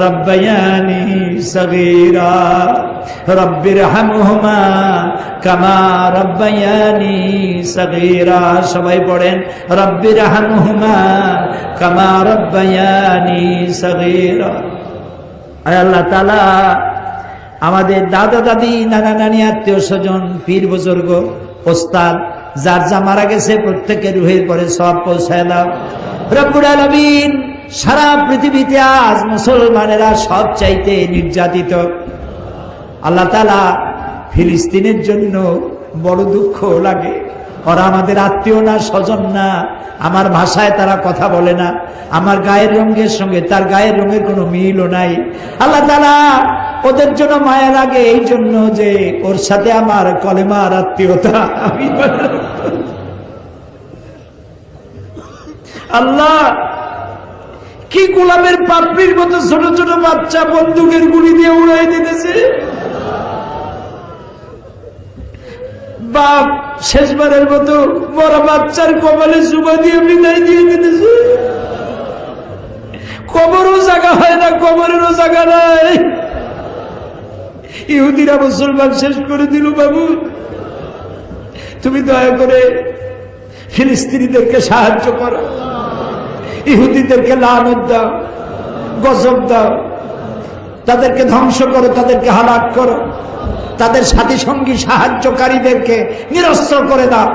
রব্বায়ানি সগীরা, রব্বিরহামহুমা কামা রব্বায়ানি সগীরা। সবাই পড়েন রব্বিরহামহুমা কামা রব্বায়ানি সগীরা। আয় আল্লাহ তাআলা, আমাদের দাদা দাদি, নানা নানি, আত্মীয় স্বজন, পীর বুজুর্গ, ওস্তাদ, যার যা মারা গেছে প্রত্যেকের রুহের পরে সওয়াব পৌঁছায় দাও রব্বুল আলামিন। সারা পৃথিবীতে আজ মুসলমানেরা সব চাইতে নির্যাতিত। আল্লাহ তাআলা, ফিলিস্তিনের জন্য বড় দুঃখ লাগে। ওরা আমাদের আত্মীয় না, স্বজন না, আমার ভাষায় তারা কথা বলে না, আমার গায়ের রঙের সঙ্গে তার গায়ের রঙের কোনো মিলও নাই। আল্লাহ তাআলা, ওদের জন্য মায়া লাগে এই জন্য যে ওর সাথে আমার কলেমার আত্মীয়তা। আল্লাহ, কি গোলামের পাপড়ির মতো ছোট ছোট বাচ্চা বন্দুকের গুলি দিয়ে উড়াই দিতেছে। বাপ শেষবারের মতো বড় বাচ্চার কপালে চুমা দিয়ে বিদায় দিয়ে দিতেছে। কবরও জায়গা হয় না, কবরেরও জায়গা নাই। ইহুদিরা মুসলমান শেষ করে দিল। বাবু, তুমি দয়া করে ফিলিস্তিনিদেরকে সাহায্য করো, ইহুদিদেরকে লানত দাও, গজব দাও, তাদেরকে ধ্বংস করো, তাদেরকে হালাক করো, তাদের সাথী সঙ্গী সাহায্যকারীদেরকে নিরস্ত্র করে দাও,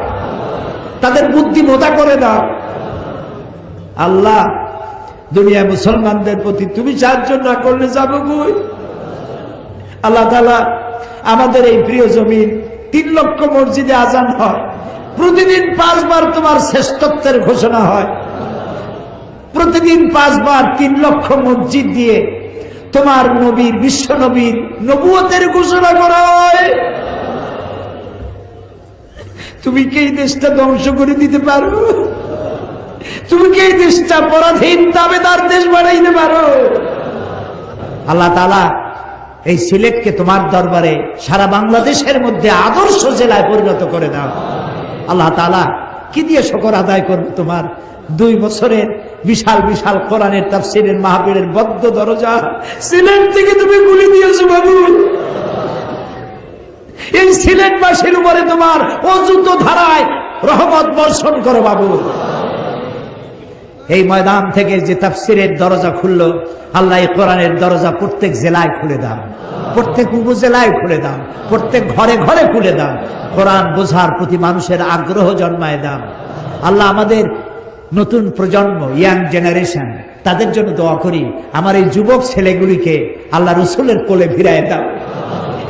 তাদের বুদ্ধি মোটা করে দাও। আল্লাহ, দুনিয়ায় মুসলমানদের প্রতি তুমি সাহায্য না করলে যাবো কই? আল্লাহ তাআলা, আমাদের এই প্রিয় জমিন 3 লক্ষ মসজিদে আজান হয়, প্রতিদিন 5 বার তোমার শ্রেষ্ঠত্বের ঘোষণা হয়, প্রতিদিন 5 বার 3 লক্ষ মসজিদ দিয়ে তোমার নবীর, বিশ্ব নবীর নবুয়তের ঘোষণা করা হয়। তুমি কি এই দেশটা ধ্বংস করে দিতে পারো? তুমি কি এই দেশটা পরাধীন দাবেদার দেশ বানাইতে পারো? আল্লাহ তাআলা, এই সিলেটকে তোমার দরবারে সারা বাংলাদেশের মধ্যে আদর্শ জেলায় পরিণত করে দাও। আল্লাহ তাআলা, কি দিয়ে শুকর আদায় করবো তোমার? 2 বছরের বিশাল বিশাল কোরআনের তাফসীরের মাহফিলের বদ্ধ দরজা সিলেট থেকে তুমি গুলি দিয়েছো বাবু। এই সিলেটবাসীর উপরে তোমার অযুত ধারায় রহমত বর্ষণ করো বাবু। এই ময়দান থেকে যে তাফসীরের দরজা খুললো, আল্লাহ এই কোরআনের দরজা প্রত্যেক জেলায় খুলে দাও, প্রত্যেক উপজেলায় খুলে দাও, প্রত্যেক ঘরে ঘরে খুলে দাও। কোরআন বোঝার প্রতি মানুষের আগ্রহ জন্মায় দাও। আল্লাহ, আমাদের নতুন প্রজন্ম, ইয়াং জেনারেশন, তাদের জন্য দোয়া করি, আমার এই যুবক ছেলেগুলিকে আল্লাহ রসুলের কোলে ফিরায় দাও,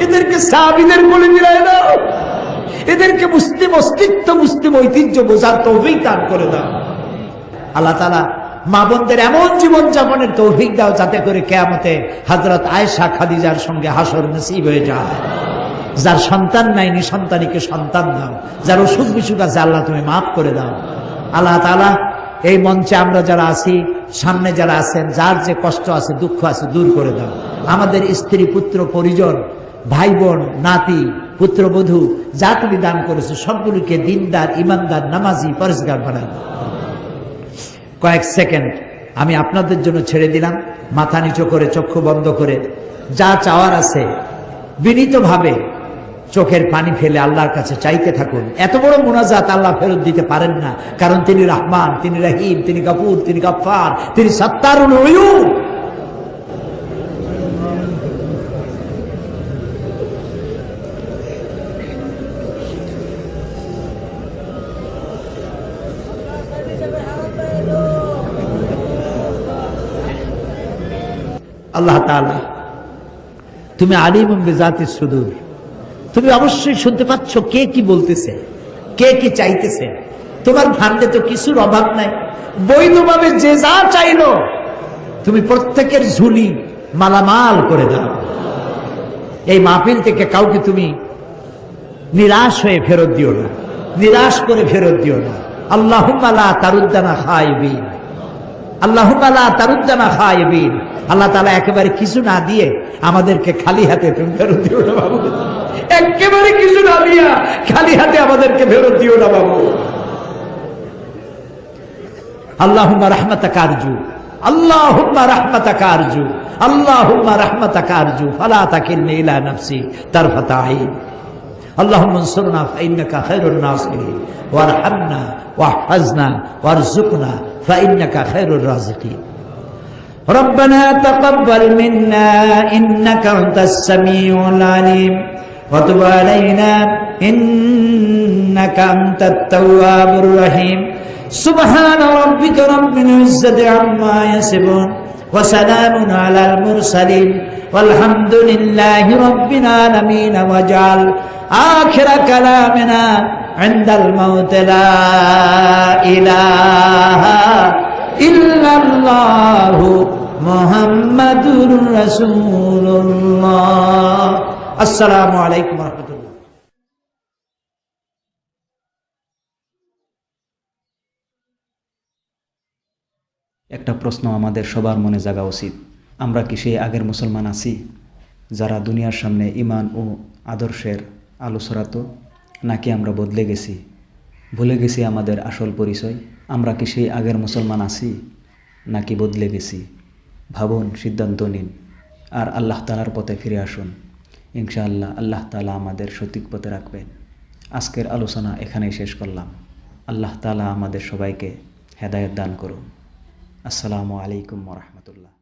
এদেরকে সাহাবীদের কোলে ফিরায় দাও, এদেরকে মুসলিম অস্তিত্ব, মুসলিম ঐতিহ্য বোঝার তৌফিক দান করে দাও। আল্লাহ তাআলা, মা বোনদের এমন জীবন যাপনের তৌফিক দাও যাতে করে কিয়ামতে হযরত আয়েশা খাদিজার সঙ্গে হাসর নসিব হয়ে যায়। যার সন্তান নাই, নিঃসন্তানীকে সন্তান দাও, যার অসুখ বিসুখ আছে আল্লাহ তুমি মাফ করে দাও। আল্লাহ তাআলা, এই মঞ্চে আমরা যারা আছি, সামনে যারা আছেন, যার যে কষ্ট আছে, দুঃখ আছে, দূর করে দাও। আমাদের স্ত্রী, পুত্র, পরিজন, ভাই বোন, নাতি, পুত্রবধূ যা তুমি দান করেছো সবগুলিকে দিনদার, ইমানদার, নামাজি, পরেজগার বানাও। কয়েক সেকেন্ড আমি আপনাদের জন্য ছেড়ে দিলাম, মাথা নিচু করে, চক্ষু বন্ধ করে, যা চাওয়ার আছে বিনীতভাবে চোখের পানি ফেলে আল্লাহর কাছে চাইতে থাকুন। এত বড় মুনাজাত আল্লাহ ফেরত দিতে পারেন না, কারণ তিনি রহমান, তিনি রহিম, তিনি গফুর, তিনি গফফার, তিনি সত্তারুল উয়ুব। আল্লাহ তাআলা, তুমি আলিমুম বিজাতিস সুদূর, তুমি অবশ্যই শুনতে পাচ্ছ কে কি বলতেছে, কে কি চাইতেছে। তোমার ভান্ডে তো কিছুর অভাব নাই, বৈধভাবে যে যা চাইলো তুমি প্রত্যেকের ঝুলি মালামাল করে দাও। এই মাহফিল থেকে কাউকে তুমি নিরাশ হয়ে ফেরত দিও না, নিরাশ করে ফেরত দিও না। আল্লাহুম্মা লা তারুদ্দানা খায়বিন, আল্লাহুম্মা লা তারুদ্দানা খায়বিন। আল্লাহ তাআলা একেবারে কিছু না দিয়ে আমাদেরকে খালি হাতে তুমি ফেরত দিও না বাবু, একেবারে কিছু না দিয়া খালি হাতে আমাদেরকে ফেরত দিও না বাবু। আল্লাহুম্মা রাহমাতাকা আরজু, আল্লাহুম্মা রাহমাতাকা আরজু, আল্লাহুম্মা রাহমাতাকা আরজু ফালা তাকিলনি ইলা নাফসি তারফাতা আইন। আল্লাহুম্মা আনসুরনা ফাইন্নাকা খায়রুন নাসিরিন ওয়ারহামনা ওয়াহফাজনা ওয়ারযুকনা ফাইন্নাকা খায়রুর রাযিকিন। ربنا تقبل منا إنك أنت السميع العليم وتب علينا إنك أنت التواب الرحيم سبحان ربك رب العزة عما يصفون وسلام على المرسلين والحمد لله رب العالمين واجعل آخر كلامنا عند الموت لا إله إلا الله محمد رسول الله السلام عليكم ورحمة الله। একটা প্রশ্ন আমাদের সবার মনে জাগা উচিত, আমরা কি সেই আগের মুসলমান আছি যারা দুনিয়ার সামনে ঈমান ও আদর্শের আলো ছড়াতো, নাকি আমরা বদলে গেছি, ভুলে গেছি আমাদের আসল পরিচয়? আমরা কি সেই আগের মুসলমান আছি নাকি বদলে গেছি? ভাবুন, সিদ্ধান্ত নিন, আর আল্লাহ তাআলার পথে ফিরে আসুন। ইনশাআল্লাহ আল্লাহ তাআলা আমাদের সঠিক পথে রাখবেন। আজকের আলোচনা এখানেই শেষ করলাম। আল্লাহ তাআলা আমাদের সবাইকে হেদায়েত দান করুন। আসসালামু আলাইকুম ওয়া রাহমাতুল্লাহ।